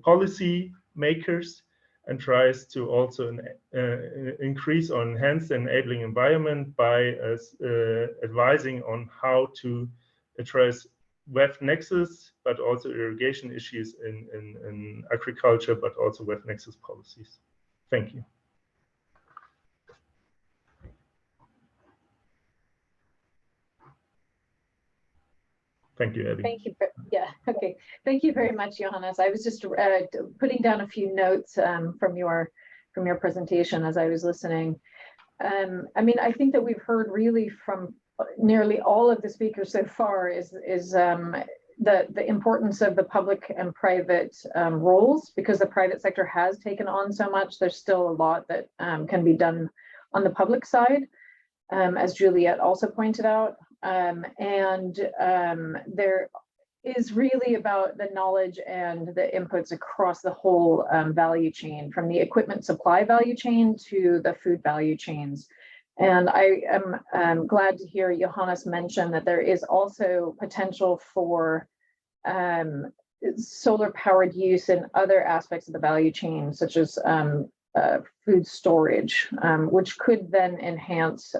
G: policy makers and tries to also increase or enhance the enabling environment by advising on how to address WEF nexus, but also irrigation issues in agriculture, but also WEF nexus policies. Thank you. Thank you, Abby.
A: Thank you. Yeah, okay. Thank you very much, Johannes. I was just putting down a few notes from your presentation as I was listening. I mean, I think that we've heard really from nearly all of the speakers so far is the importance of the public and private roles, because the private sector has taken on so much. There's still a lot that can be done on the public side, as Juliet also pointed out. There is really about the knowledge and the inputs across the whole value chain, from the equipment supply value chain to the food value chains. And I am glad to hear Johannes mention that there is also potential for solar powered use in other aspects of the value chain, such as food storage, which could then enhance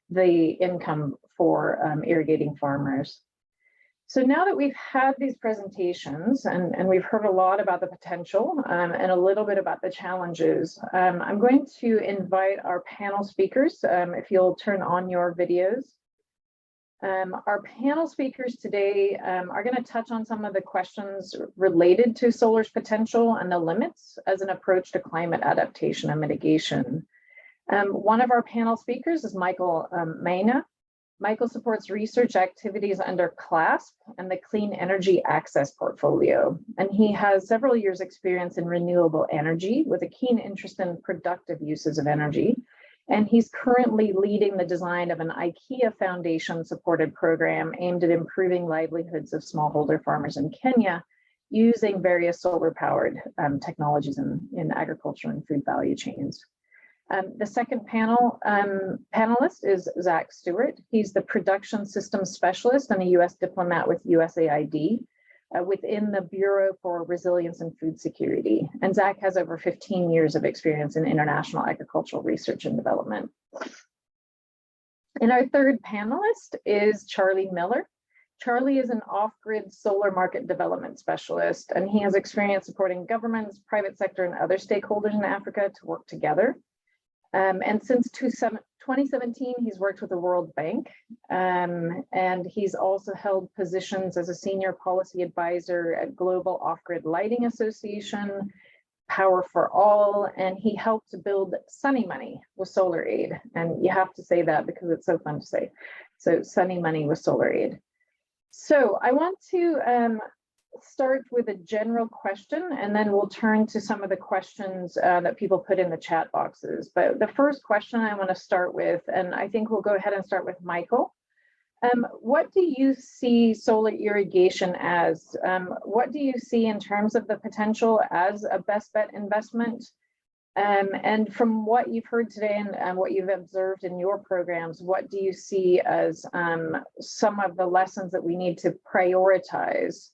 A: the income for irrigating farmers. So now that we've had these presentations and we've heard a lot about the potential and a little bit about the challenges, I'm going to invite our panel speakers, if you'll turn on your videos. Our panel speakers today are going to touch on some of the questions related to solar's potential and the limits as an approach to climate adaptation and mitigation. One of our panel speakers is Michael Maina. Michael supports research activities under CLASP and the Clean Energy Access Portfolio, and he has several years' experience in renewable energy with a keen interest in productive uses of energy. And he's currently leading the design of an IKEA Foundation supported program aimed at improving livelihoods of smallholder farmers in Kenya using various solar powered technologies in agriculture and food value chains. The second panelist is Zach Stewart. He's the production systems specialist and a U.S. diplomat with USAID within the Bureau for Resilience and Food Security. And Zach has over 15 years of experience in international agricultural research and development. And our third panelist is Charlie Miller. Charlie is an off-grid solar market development specialist, and he has experience supporting governments, private sector, and other stakeholders in Africa to work together. And since 2017, he's worked with the World Bank, and he's also held positions as a senior policy advisor at Global Off-Grid Lighting Association, Power for All, and he helped to build Sunny Money with Solar Aid. And you have to say that because it's so fun to say. So Sunny Money with Solar Aid. So I want to start with a general question, and then we'll turn to some of the questions that people put in the chat boxes. But the first question I want to start with, and I think we'll go ahead and start with Michael. What do you see solar irrigation as? What do you see in terms of the potential as a best bet investment? And from what you've heard today and what you've observed in your programs, what do you see as some of the lessons that we need to prioritize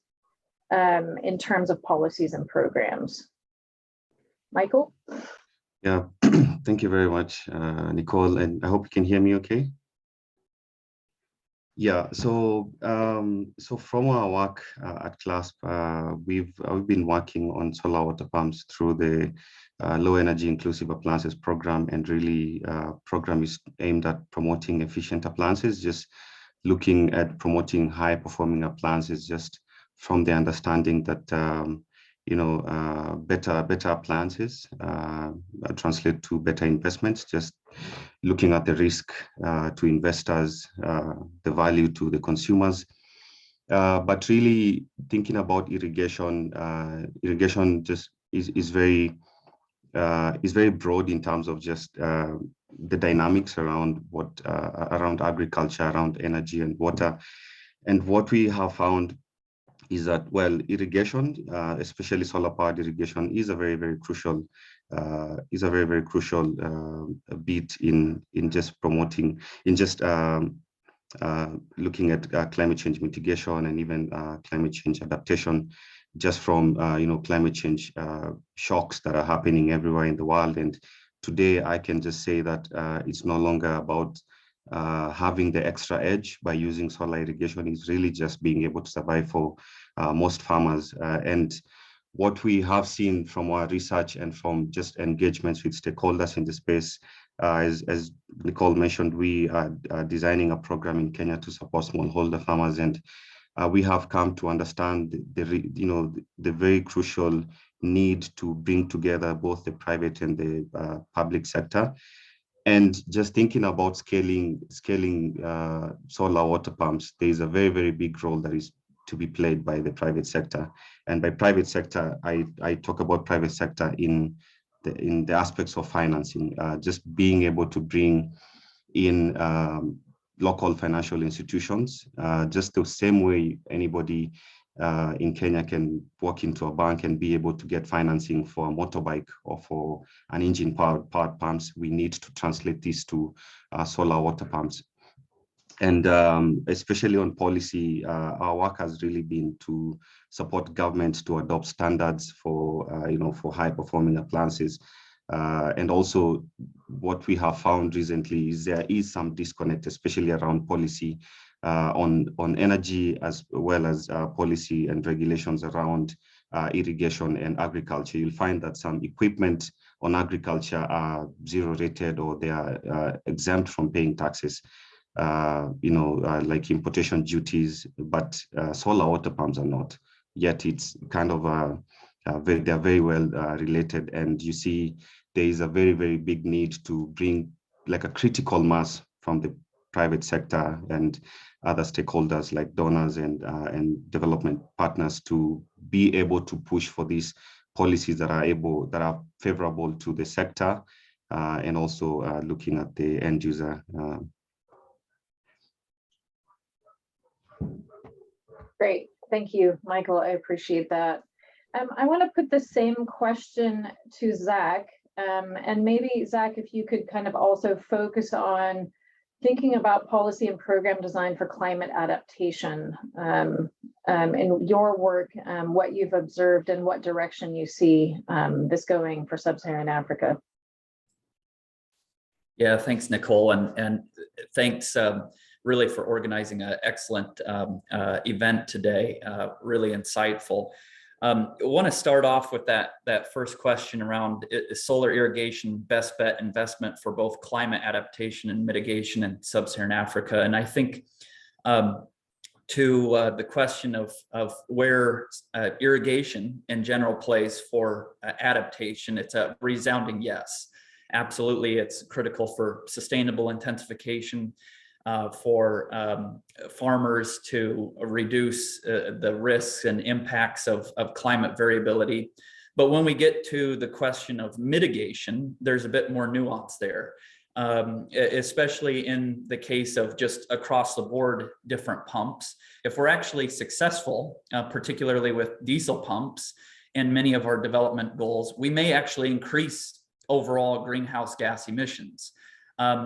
A: in terms of policies and programs? Michael?
H: Yeah, thank you very much, Nicole, and I hope you can hear me okay. Yeah, so from our work at CLASP, we've been working on solar water pumps through the Low Energy Inclusive Appliances program, and really program is aimed at promoting efficient appliances, just looking at promoting high performing appliances, just from the understanding that better appliances translate to better investments, just looking at the risk to investors, the value to the consumers, but really thinking about irrigation. Irrigation just is very broad in terms of just the dynamics around around agriculture, around energy and water. And what we have found is that, well, irrigation, especially solar powered irrigation, is a very crucial bit in just promoting, in just looking at climate change mitigation and even climate change adaptation, just from climate change shocks that are happening everywhere in the world. And today I can just say that it's no longer about having the extra edge by using solar irrigation. Is really just being able to survive for most farmers. And what we have seen from our research and from just engagements with stakeholders in the space, as Nicole mentioned, we are designing a program in Kenya to support smallholder farmers, and we have come to understand the very crucial need to bring together both the private and the public sector. And just thinking about scaling solar water pumps, there is a very big role that is to be played by the private sector. And by private sector, I talk about private sector in the aspects of financing, just being able to bring in local financial institutions, just the same way anybody in Kenya can walk into a bank and be able to get financing for a motorbike or for an engine powered pumps. We need to translate this to solar water pumps. And especially on policy, our work has really been to support governments to adopt standards for for high performing appliances. And also what we have found recently is there is some disconnect, especially around policy on energy, as well as policy and regulations around irrigation and agriculture. You'll find that some equipment on agriculture are zero rated, or they are exempt from paying taxes. like importation duties, but solar water pumps are not. Yet it's kind of they're very well related, and you see there is a very, very big need to bring like a critical mass from the private sector and other stakeholders like donors and development partners to be able to push for these policies that are favorable to the sector, and also looking at the end user.
A: Great, thank you, Michael. I appreciate that. I want to put the same question to Zach, and maybe Zach, if you could kind of also focus on thinking about policy and program design for climate adaptation in your work, what you've observed and what direction you see this going for Sub-Saharan Africa.
I: Yeah, thanks, Nicole, and thanks really for organizing an excellent event today, really insightful. I want to start off with that first question around solar irrigation best bet investment for both climate adaptation and mitigation in Sub-Saharan Africa. And I think to the question of where irrigation in general plays for adaptation, it's a resounding yes. Absolutely, it's critical for sustainable intensification, for farmers to reduce the risks and impacts of climate variability. But when we get to the question of mitigation, there's a bit more nuance there, especially in the case of just across the board different pumps. If we're actually successful, particularly with diesel pumps in many of our development goals, we may actually increase overall greenhouse gas emissions.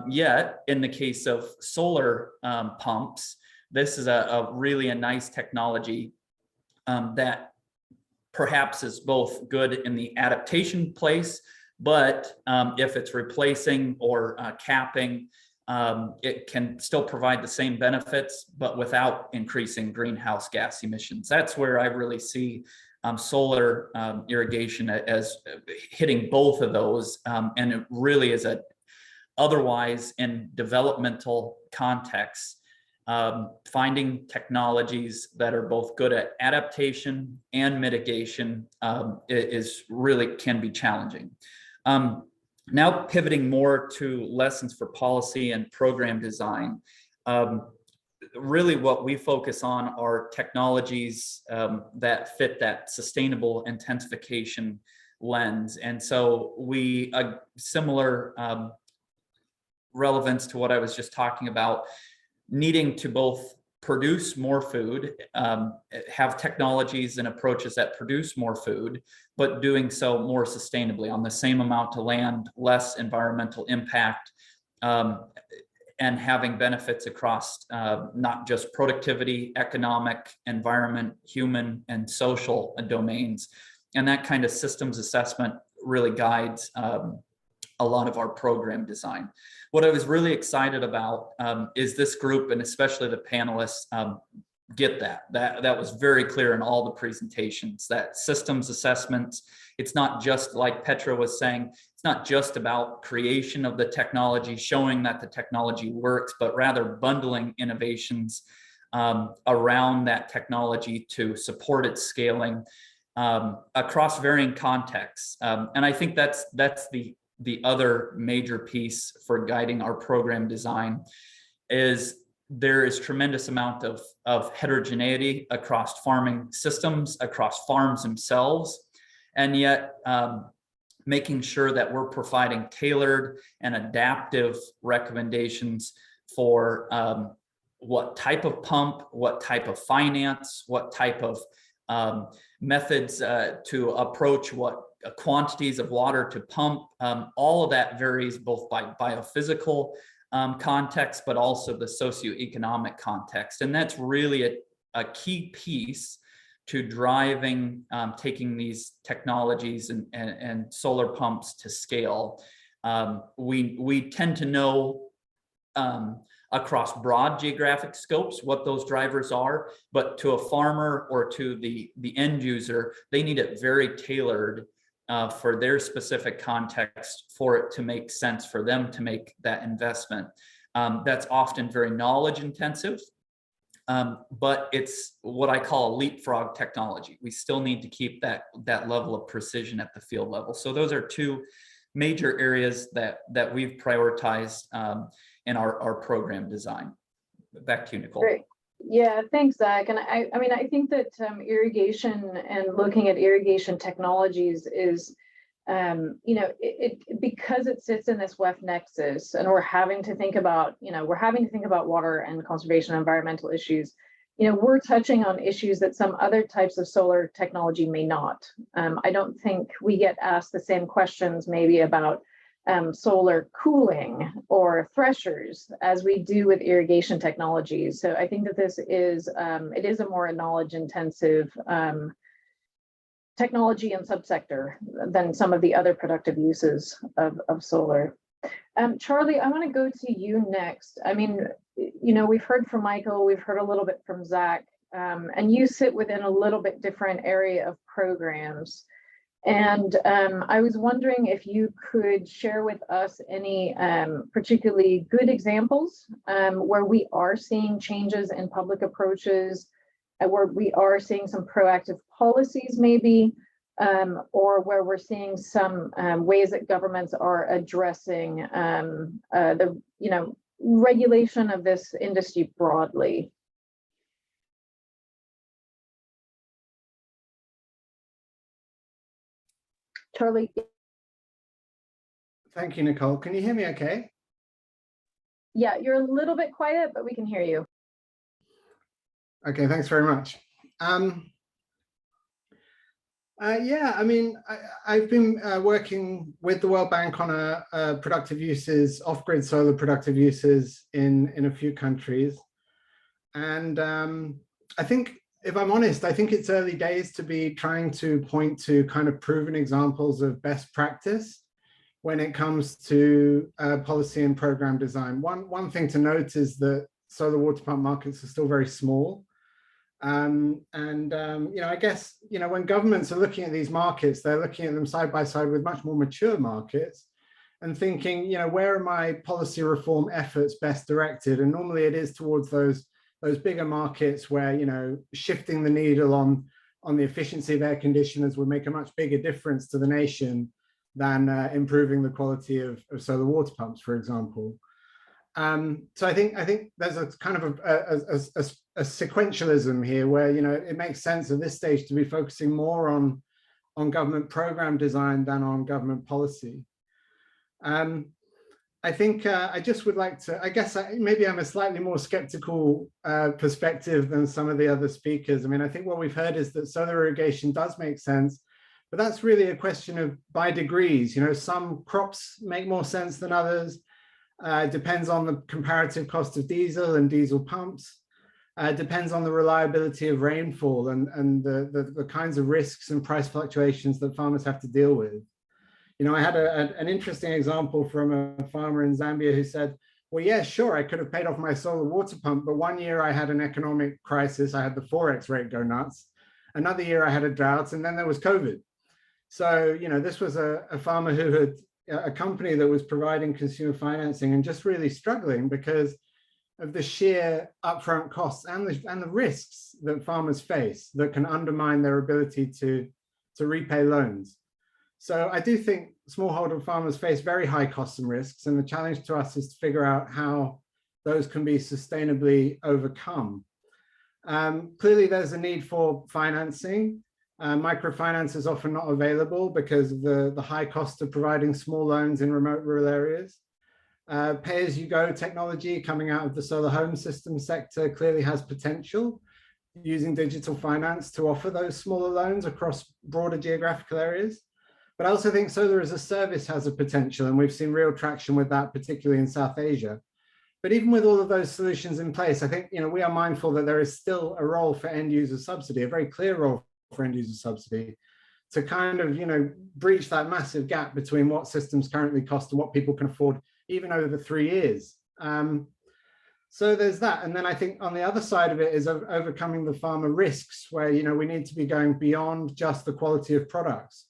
I: Yet, in the case of solar pumps, this is a really nice technology that perhaps is both good in the adaptation place, but if it's replacing or capping, it can still provide the same benefits, but without increasing greenhouse gas emissions. That's where I really see solar irrigation as hitting both of those, and it really is otherwise in developmental contexts, finding technologies that are both good at adaptation and mitigation is really can be challenging. Now pivoting more to lessons for policy and program design. Really what we focus on are technologies that fit that sustainable intensification lens. And so similar relevance to what I was just talking about, needing to both produce more food, have technologies and approaches that produce more food, but doing so more sustainably on the same amount of land, less environmental impact, and having benefits across not just productivity, economic, environment, human, and social domains. And that kind of systems assessment really guides a lot of our program design. What I was really excited about is this group, and especially the panelists, get that was very clear in all the presentations, that systems assessments, it's not just like Petra was saying, it's not just about creation of the technology, showing that the technology works, but rather bundling innovations around that technology to support its scaling across varying contexts. And I think that's the other major piece for guiding our program design is there is tremendous amount of heterogeneity across farming systems, across farms themselves, and yet making sure that we're providing tailored and adaptive recommendations for what type of pump, what type of finance, what type of methods to approach what quantities of water to pump. All of that varies both by biophysical context, but also the socioeconomic context. And that's really a key piece to driving, taking these technologies and solar pumps to scale. We tend to know across broad geographic scopes what those drivers are, but to a farmer or to the end user, they need it very tailored for their specific context for it to make sense for them to make that investment. That's often very knowledge intensive, but it's what I call a leapfrog technology. We still need to keep that level of precision at the field level. So those are two major areas that we've prioritized in our program design. Back to you, Nicole.
A: Great. Yeah, thanks, Zach. And I mean, I think that irrigation and looking at irrigation technologies is, you know, because it sits in this WEF nexus, and we're having to think about, water and conservation and environmental issues. You know, we're touching on issues that some other types of solar technology may not. I don't think we get asked the same questions maybe about solar cooling or threshers as we do with irrigation technologies. So I think that this is, it is a more knowledge intensive technology and subsector than some of the other productive uses of solar. Charlie, I want to go to you next. I mean, you know, we've heard from Michael, we've heard a little bit from Zach, and you sit within a little bit different area of programs. And I was wondering if you could share with us any particularly good examples where we are seeing changes in public approaches, where we are seeing some proactive policies maybe, or where we're seeing some ways that governments are addressing the, you know, regulation of this industry broadly. Charlie.
J: Thank you, Nicole. Can you hear me okay?
A: Yeah, you're a little bit quiet, but we can hear you.
J: Okay, thanks very much. Yeah, I mean, I've been working with the World Bank on a productive uses, off-grid solar productive uses in a few countries. And I think, if I'm honest, I think it's early days to be trying to point to kind of proven examples of best practice when it comes to policy and program design. One thing to note is that solar water pump markets are still very small. You know, I guess, you know, when governments are looking at these markets, they're looking at them side by side with much more mature markets and thinking, you know, where are my policy reform efforts best directed? And normally it is towards those bigger markets where, you know, shifting the needle on the efficiency of air conditioners would make a much bigger difference to the nation than improving the quality of solar water pumps, for example. So I think there's a kind of a sequentialism here where, you know, it makes sense at this stage to be focusing more on government program design than on government policy. I think I just would like to, I guess maybe I'm a slightly more skeptical perspective than some of the other speakers. I mean, I think what we've heard is that solar irrigation does make sense, but that's really a question of by degrees. You know, some crops make more sense than others. Depends on the comparative cost of diesel and diesel pumps. Depends on the reliability of rainfall and the kinds of risks and price fluctuations that farmers have to deal with. You know, I had an interesting example from a farmer in Zambia who said, well, yeah, sure, I could have paid off my solar water pump, but one year I had an economic crisis, I had the Forex rate go nuts. Another year I had a drought, and then there was COVID. So, you know, this was a farmer who had a company that was providing consumer financing and just really struggling because of the sheer upfront costs and the risks that farmers face that can undermine their ability to repay loans. So I do think smallholder farmers face very high costs and risks, and the challenge to us is to figure out how those can be sustainably overcome. Clearly, there's a need for financing. Microfinance is often not available because of the high cost of providing small loans in remote rural areas. Pay-as-you-go technology coming out of the solar home system sector clearly has potential, using digital finance to offer those smaller loans across broader geographical areas. But I also think solar as a service has a potential, and we've seen real traction with that, particularly in South Asia. But even with all of those solutions in place, I think, you know, we are mindful that there is still a role for end user subsidy, a very clear role for end user subsidy, to kind of, you know, breach that massive gap between what systems currently cost and what people can afford even over 3 years. So there's that. And then I think on the other side of it is overcoming the farmer risks, where, you know, we need to be going beyond just the quality of products.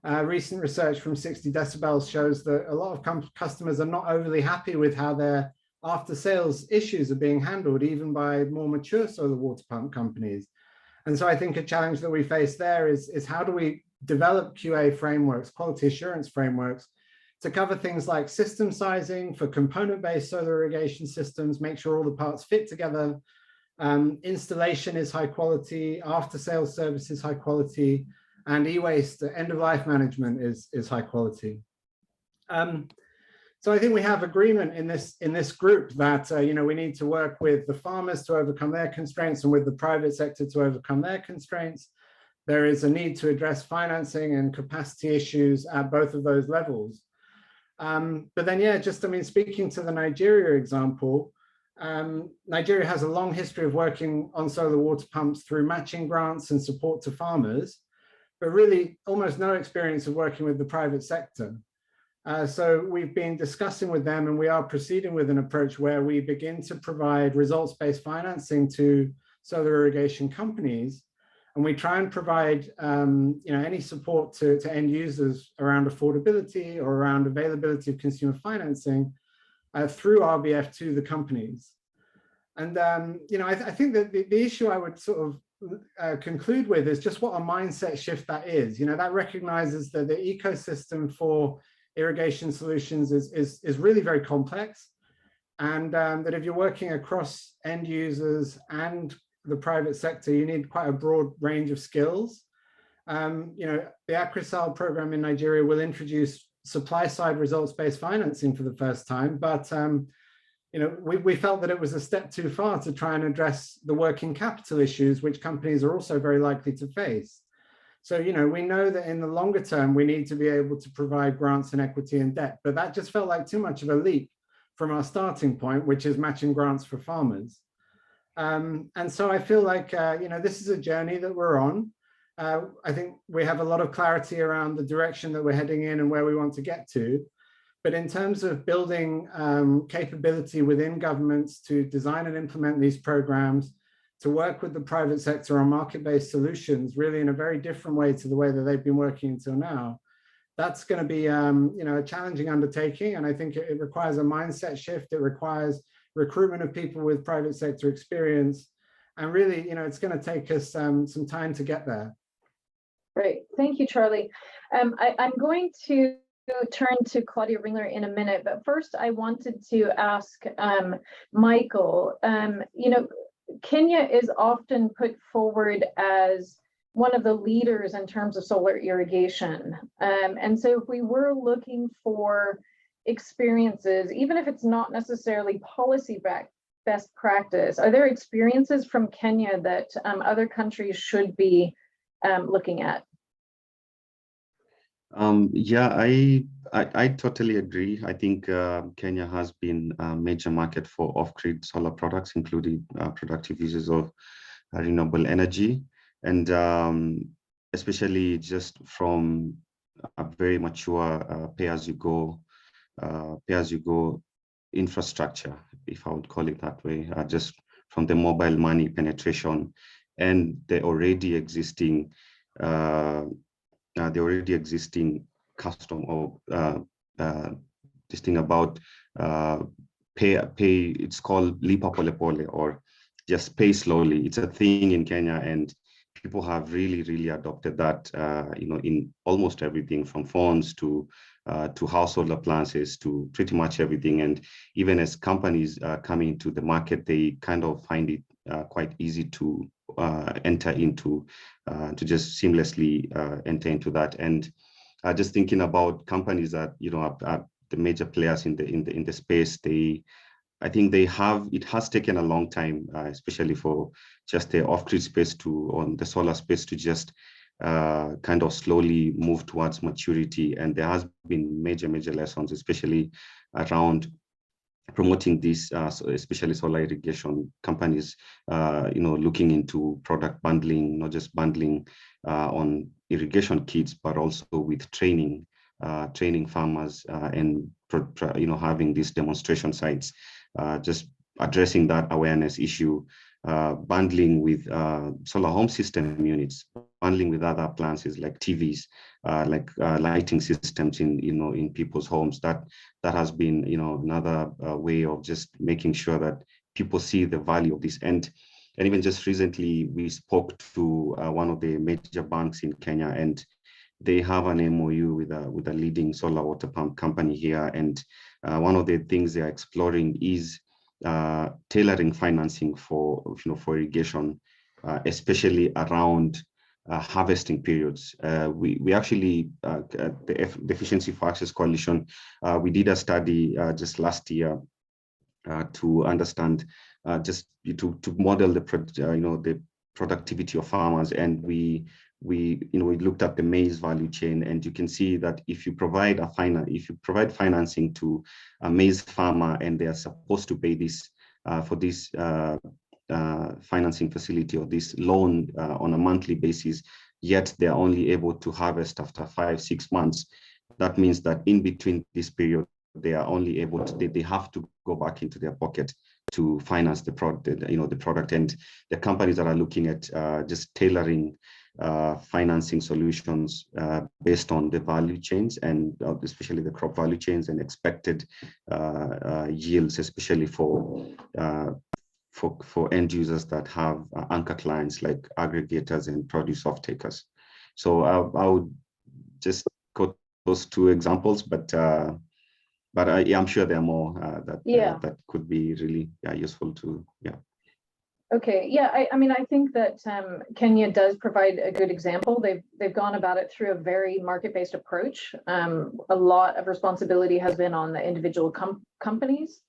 J: Recent research from 60 decibels shows that a lot of customers are not overly happy with how their after sales issues are being handled even by more mature solar water pump companies. And so I think a challenge that we face there is how do we develop QA frameworks, quality assurance frameworks, to cover things like system sizing for component-based solar irrigation systems, make sure all the parts fit together, installation is high quality, after-sales service is high quality, and e-waste end-of-life management is high quality. So I think we have agreement in this group that we need to work with the farmers to overcome their constraints and with the private sector to overcome their constraints. There is a need to address financing and capacity issues at both of those levels. But then, yeah, just, I mean, speaking to the Nigeria example, Nigeria has a long history of working on solar water pumps through matching grants and support to farmers, but really almost no experience of working with the private sector. So we've been discussing with them, and we are proceeding with an approach where we begin to provide results-based financing to solar irrigation companies. And we try and provide any support to end users around affordability or around availability of consumer financing through RBF to the companies. And I think that the issue I would sort of conclude with is just what a mindset shift that is. That recognizes that the ecosystem for irrigation solutions is really very complex, and that if you're working across end users and the private sector, you need quite a broad range of skills. The ACRISAL program in Nigeria will introduce supply-side results-based financing for the first time, but we felt that it was a step too far to try and address the working capital issues, which companies are also very likely to face. So, we know that in the longer term, we need to be able to provide grants and equity and debt, but that just felt like too much of a leap from our starting point, which is matching grants for farmers. And so I feel like, this is a journey that we're on. I think we have a lot of clarity around the direction that we're heading in and where we want to get to. But in terms of building capability within governments to design and implement these programs, to work with the private sector on market-based solutions, really in a very different way to the way that they've been working until now, that's going to be a challenging undertaking. And I think it requires a mindset shift. It requires recruitment of people with private sector experience. And really, it's going to take us some time to get there.
A: Great. Thank you, Charlie. I'm going to turn to Claudia Ringler in a minute, but first I wanted to ask Michael, Kenya is often put forward as one of the leaders in terms of solar irrigation. And so if we were looking for experiences, even if it's not necessarily policy best practice, are there experiences from Kenya that other countries should be looking at?
H: Yeah, I totally agree. I think Kenya has been a major market for off-grid solar products, including productive uses of renewable energy. And especially just from a very mature pay-as-you-go infrastructure, if I would call it that way, just from the mobile money penetration and the already existing custom of this thing about pay. It's called lipa pole pole, or just pay slowly. It's a thing in Kenya, and people have really adopted that. In almost everything from phones to household appliances to pretty much everything. And even as companies come into the market, they kind of find it quite easy to enter into, to just seamlessly enter into that. And just thinking about companies that are the major players in the space, I think it has taken a long time, especially for just the off-grid space on the solar space to just kind of slowly move towards maturity. And there has been major lessons, especially around promoting this, especially solar irrigation companies, looking into product bundling, not just bundling on irrigation kits, but also with training farmers and having these demonstration sites, just addressing that awareness issue, bundling with solar home system units, bundling with other appliances like TVs, lighting systems in people's homes. That has been another way of just making sure that people see the value of this. And even just recently, we spoke to one of the major banks in Kenya, and they have an MOU with a leading solar water pump company here. And one of the things they are exploring is tailoring financing for irrigation, especially around harvesting periods. We actually, the Efficiency for Access Coalition, we did a study just last year to understand, to model the productivity of farmers, and we looked at the maize value chain, and you can see that if you provide financing to a maize farmer, and they are supposed to pay this for this financing facility or this loan on a monthly basis, yet they're only able to harvest after 5-6 months. That means that in between this period, they are only able to, they have to go back into their pocket to finance the product, the product. And the companies that are looking at just tailoring financing solutions based on the value chains, and especially the crop value chains and expected yields, especially for end users that have anchor clients like aggregators and produce off-takers. So I would just quote those two examples, but I'm sure there are more that could be really useful to,
A: Okay, yeah, I mean, I think that Kenya does provide a good example. They've gone about it through a very market-based approach. A lot of responsibility has been on the individual companies,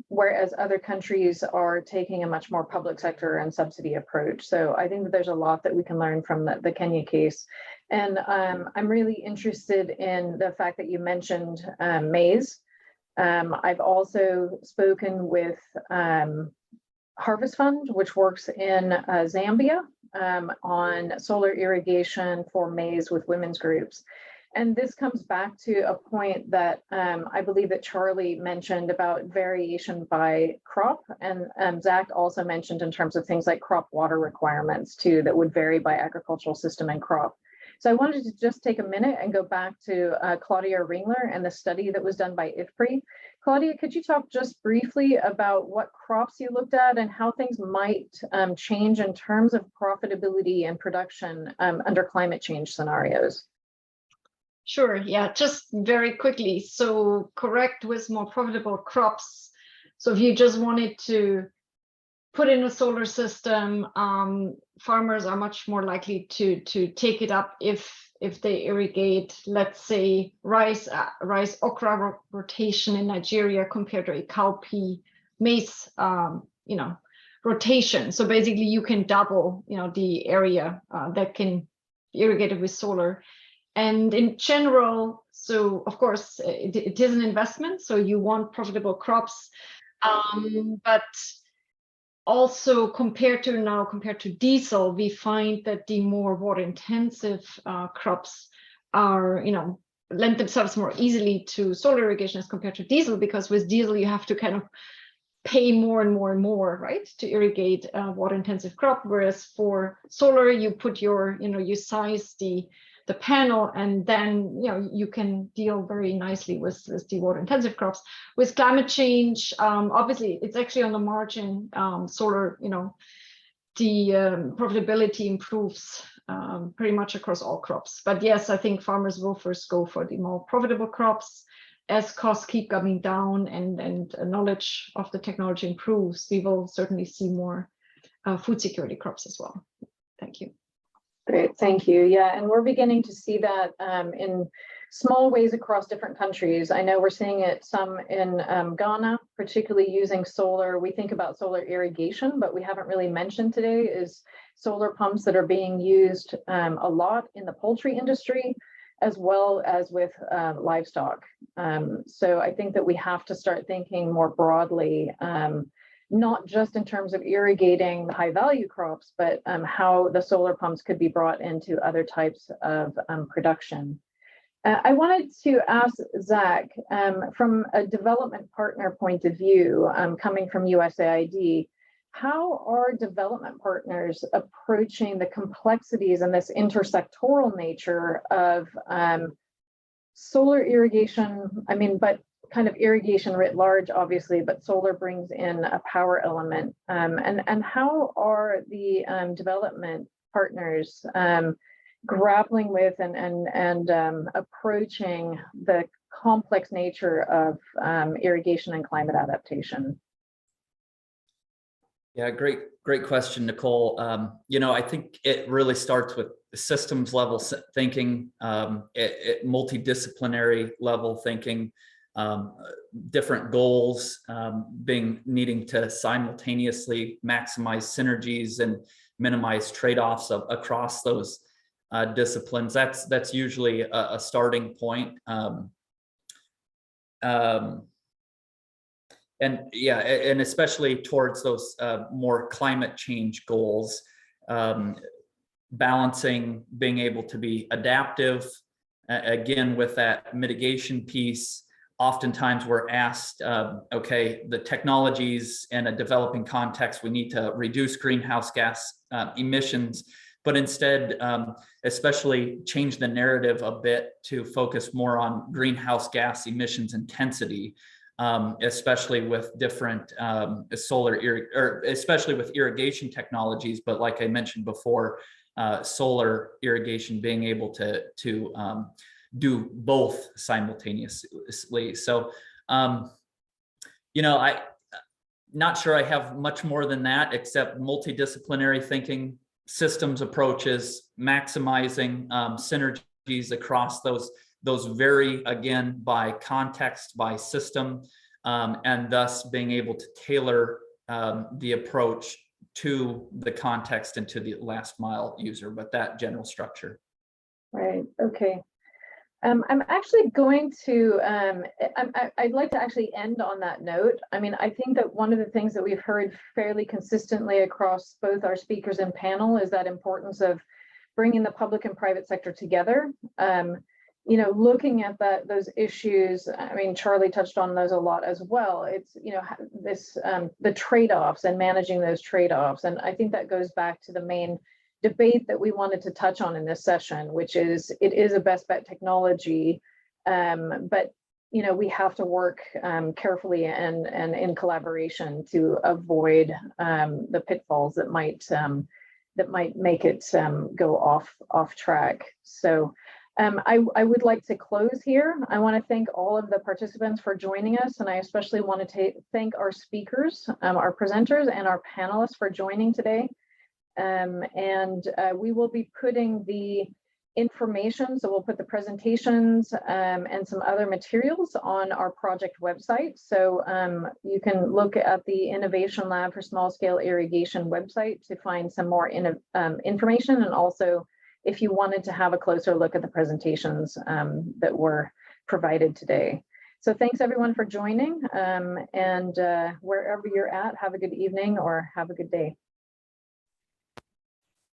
A: whereas other countries are taking a much more public sector and subsidy approach. So I think that there's a lot that we can learn from the Kenya case. And I'm really interested in the fact that you mentioned maize. I've also spoken with Harvest Fund, which works in Zambia on solar irrigation for maize with women's groups. And this comes back to a point that I believe that Charlie mentioned about variation by crop, and Zach also mentioned in terms of things like crop water requirements too, that would vary by agricultural system and crop. So I wanted to just take a minute and go back to Claudia Ringler and the study that was done by IFPRI. Claudia, could you talk just briefly about what crops you looked at and how things might change in terms of profitability and production under climate change scenarios?
C: Sure, yeah, just very quickly. So correct, with more profitable crops. So if you just wanted to put in a solar system, farmers are much more likely to take it up if they irrigate, let's say, rice okra rotation in Nigeria compared to a cowpea maize rotation. So basically you can double the area that can be irrigated with solar. And in general, so of course it is an investment, so you want profitable crops, but also compared to diesel, we find that the more water intensive crops are, lend themselves more easily to solar irrigation as compared to diesel, because with diesel you have to kind of pay more and more and more, right, to irrigate water intensive crop, whereas for solar you put your, you size the panel, and then you can deal very nicely with the water intensive crops. With climate change, obviously it's actually on the margin. Solar, the profitability improves pretty much across all crops. But yes, I think farmers will first go for the more profitable crops. As costs keep coming down and knowledge of the technology improves, we will certainly see more food security crops as well. Thank you.
A: Great, thank you. Yeah, and we're beginning to see that in small ways across different countries. I know we're seeing it some in Ghana, particularly using solar. We think about solar irrigation, but we haven't really mentioned today is solar pumps that are being used a lot in the poultry industry, as well as with livestock. So I think that we have to start thinking more broadly, not just in terms of irrigating high value crops, but how the solar pumps could be brought into other types of production. I wanted to ask Zach, from a development partner point of view, coming from USAID, how are development partners approaching the complexities and this intersectoral nature of solar irrigation? I mean, but kind of irrigation writ large, obviously, but solar brings in a power element. And how are the development partners grappling with and approaching the complex nature of irrigation and climate adaptation?
I: Yeah, great question, Nicole. I think it really starts with systems level thinking, multidisciplinary level thinking, different goals needing to simultaneously maximize synergies and minimize trade-offs across those disciplines. That's usually a starting point. And especially towards those more climate change goals, balancing being able to be adaptive, again, with that mitigation piece. Oftentimes we're asked, okay, the technologies in a developing context, we need to reduce greenhouse gas emissions, but instead, especially change the narrative a bit to focus more on greenhouse gas emissions intensity, especially with different especially with irrigation technologies. But like I mentioned before, solar irrigation being able to do both simultaneously. So, I'm not sure I have much more than that, except multidisciplinary thinking, systems approaches, maximizing synergies across those vary, again, by context, by system, and thus being able to tailor the approach to the context and to the last mile user, but that general structure.
A: Right, okay. I'm actually going to, I'd like to actually end on that note. I mean, I think that one of the things that we've heard fairly consistently across both our speakers and panel is that importance of bringing the public and private sector together. Looking at those issues, I mean, Charlie touched on those a lot as well. It's, the trade-offs and managing those trade-offs. And I think that goes back to the main debate that we wanted to touch on in this session, which is it is a best bet technology, but we have to work carefully and in collaboration to avoid the pitfalls that might make it go off track. So I would like to close here. I want to thank all of the participants for joining us, and I especially want to thank our speakers, our presenters, and our panelists for joining today. We will be putting the information, so we'll put the presentations and some other materials on our project website. So you can look at the Innovation Lab for Small Scale Irrigation website to find some more information, and also if you wanted to have a closer look at the presentations that were provided today. So thanks everyone for joining, and wherever you're at, have a good evening or have a good day.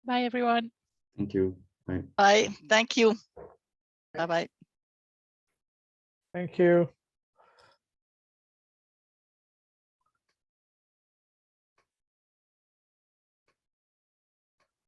F: Bye, everyone.
H: Thank you. Bye.
E: Bye. Thank you. Bye-bye.
K: Thank you.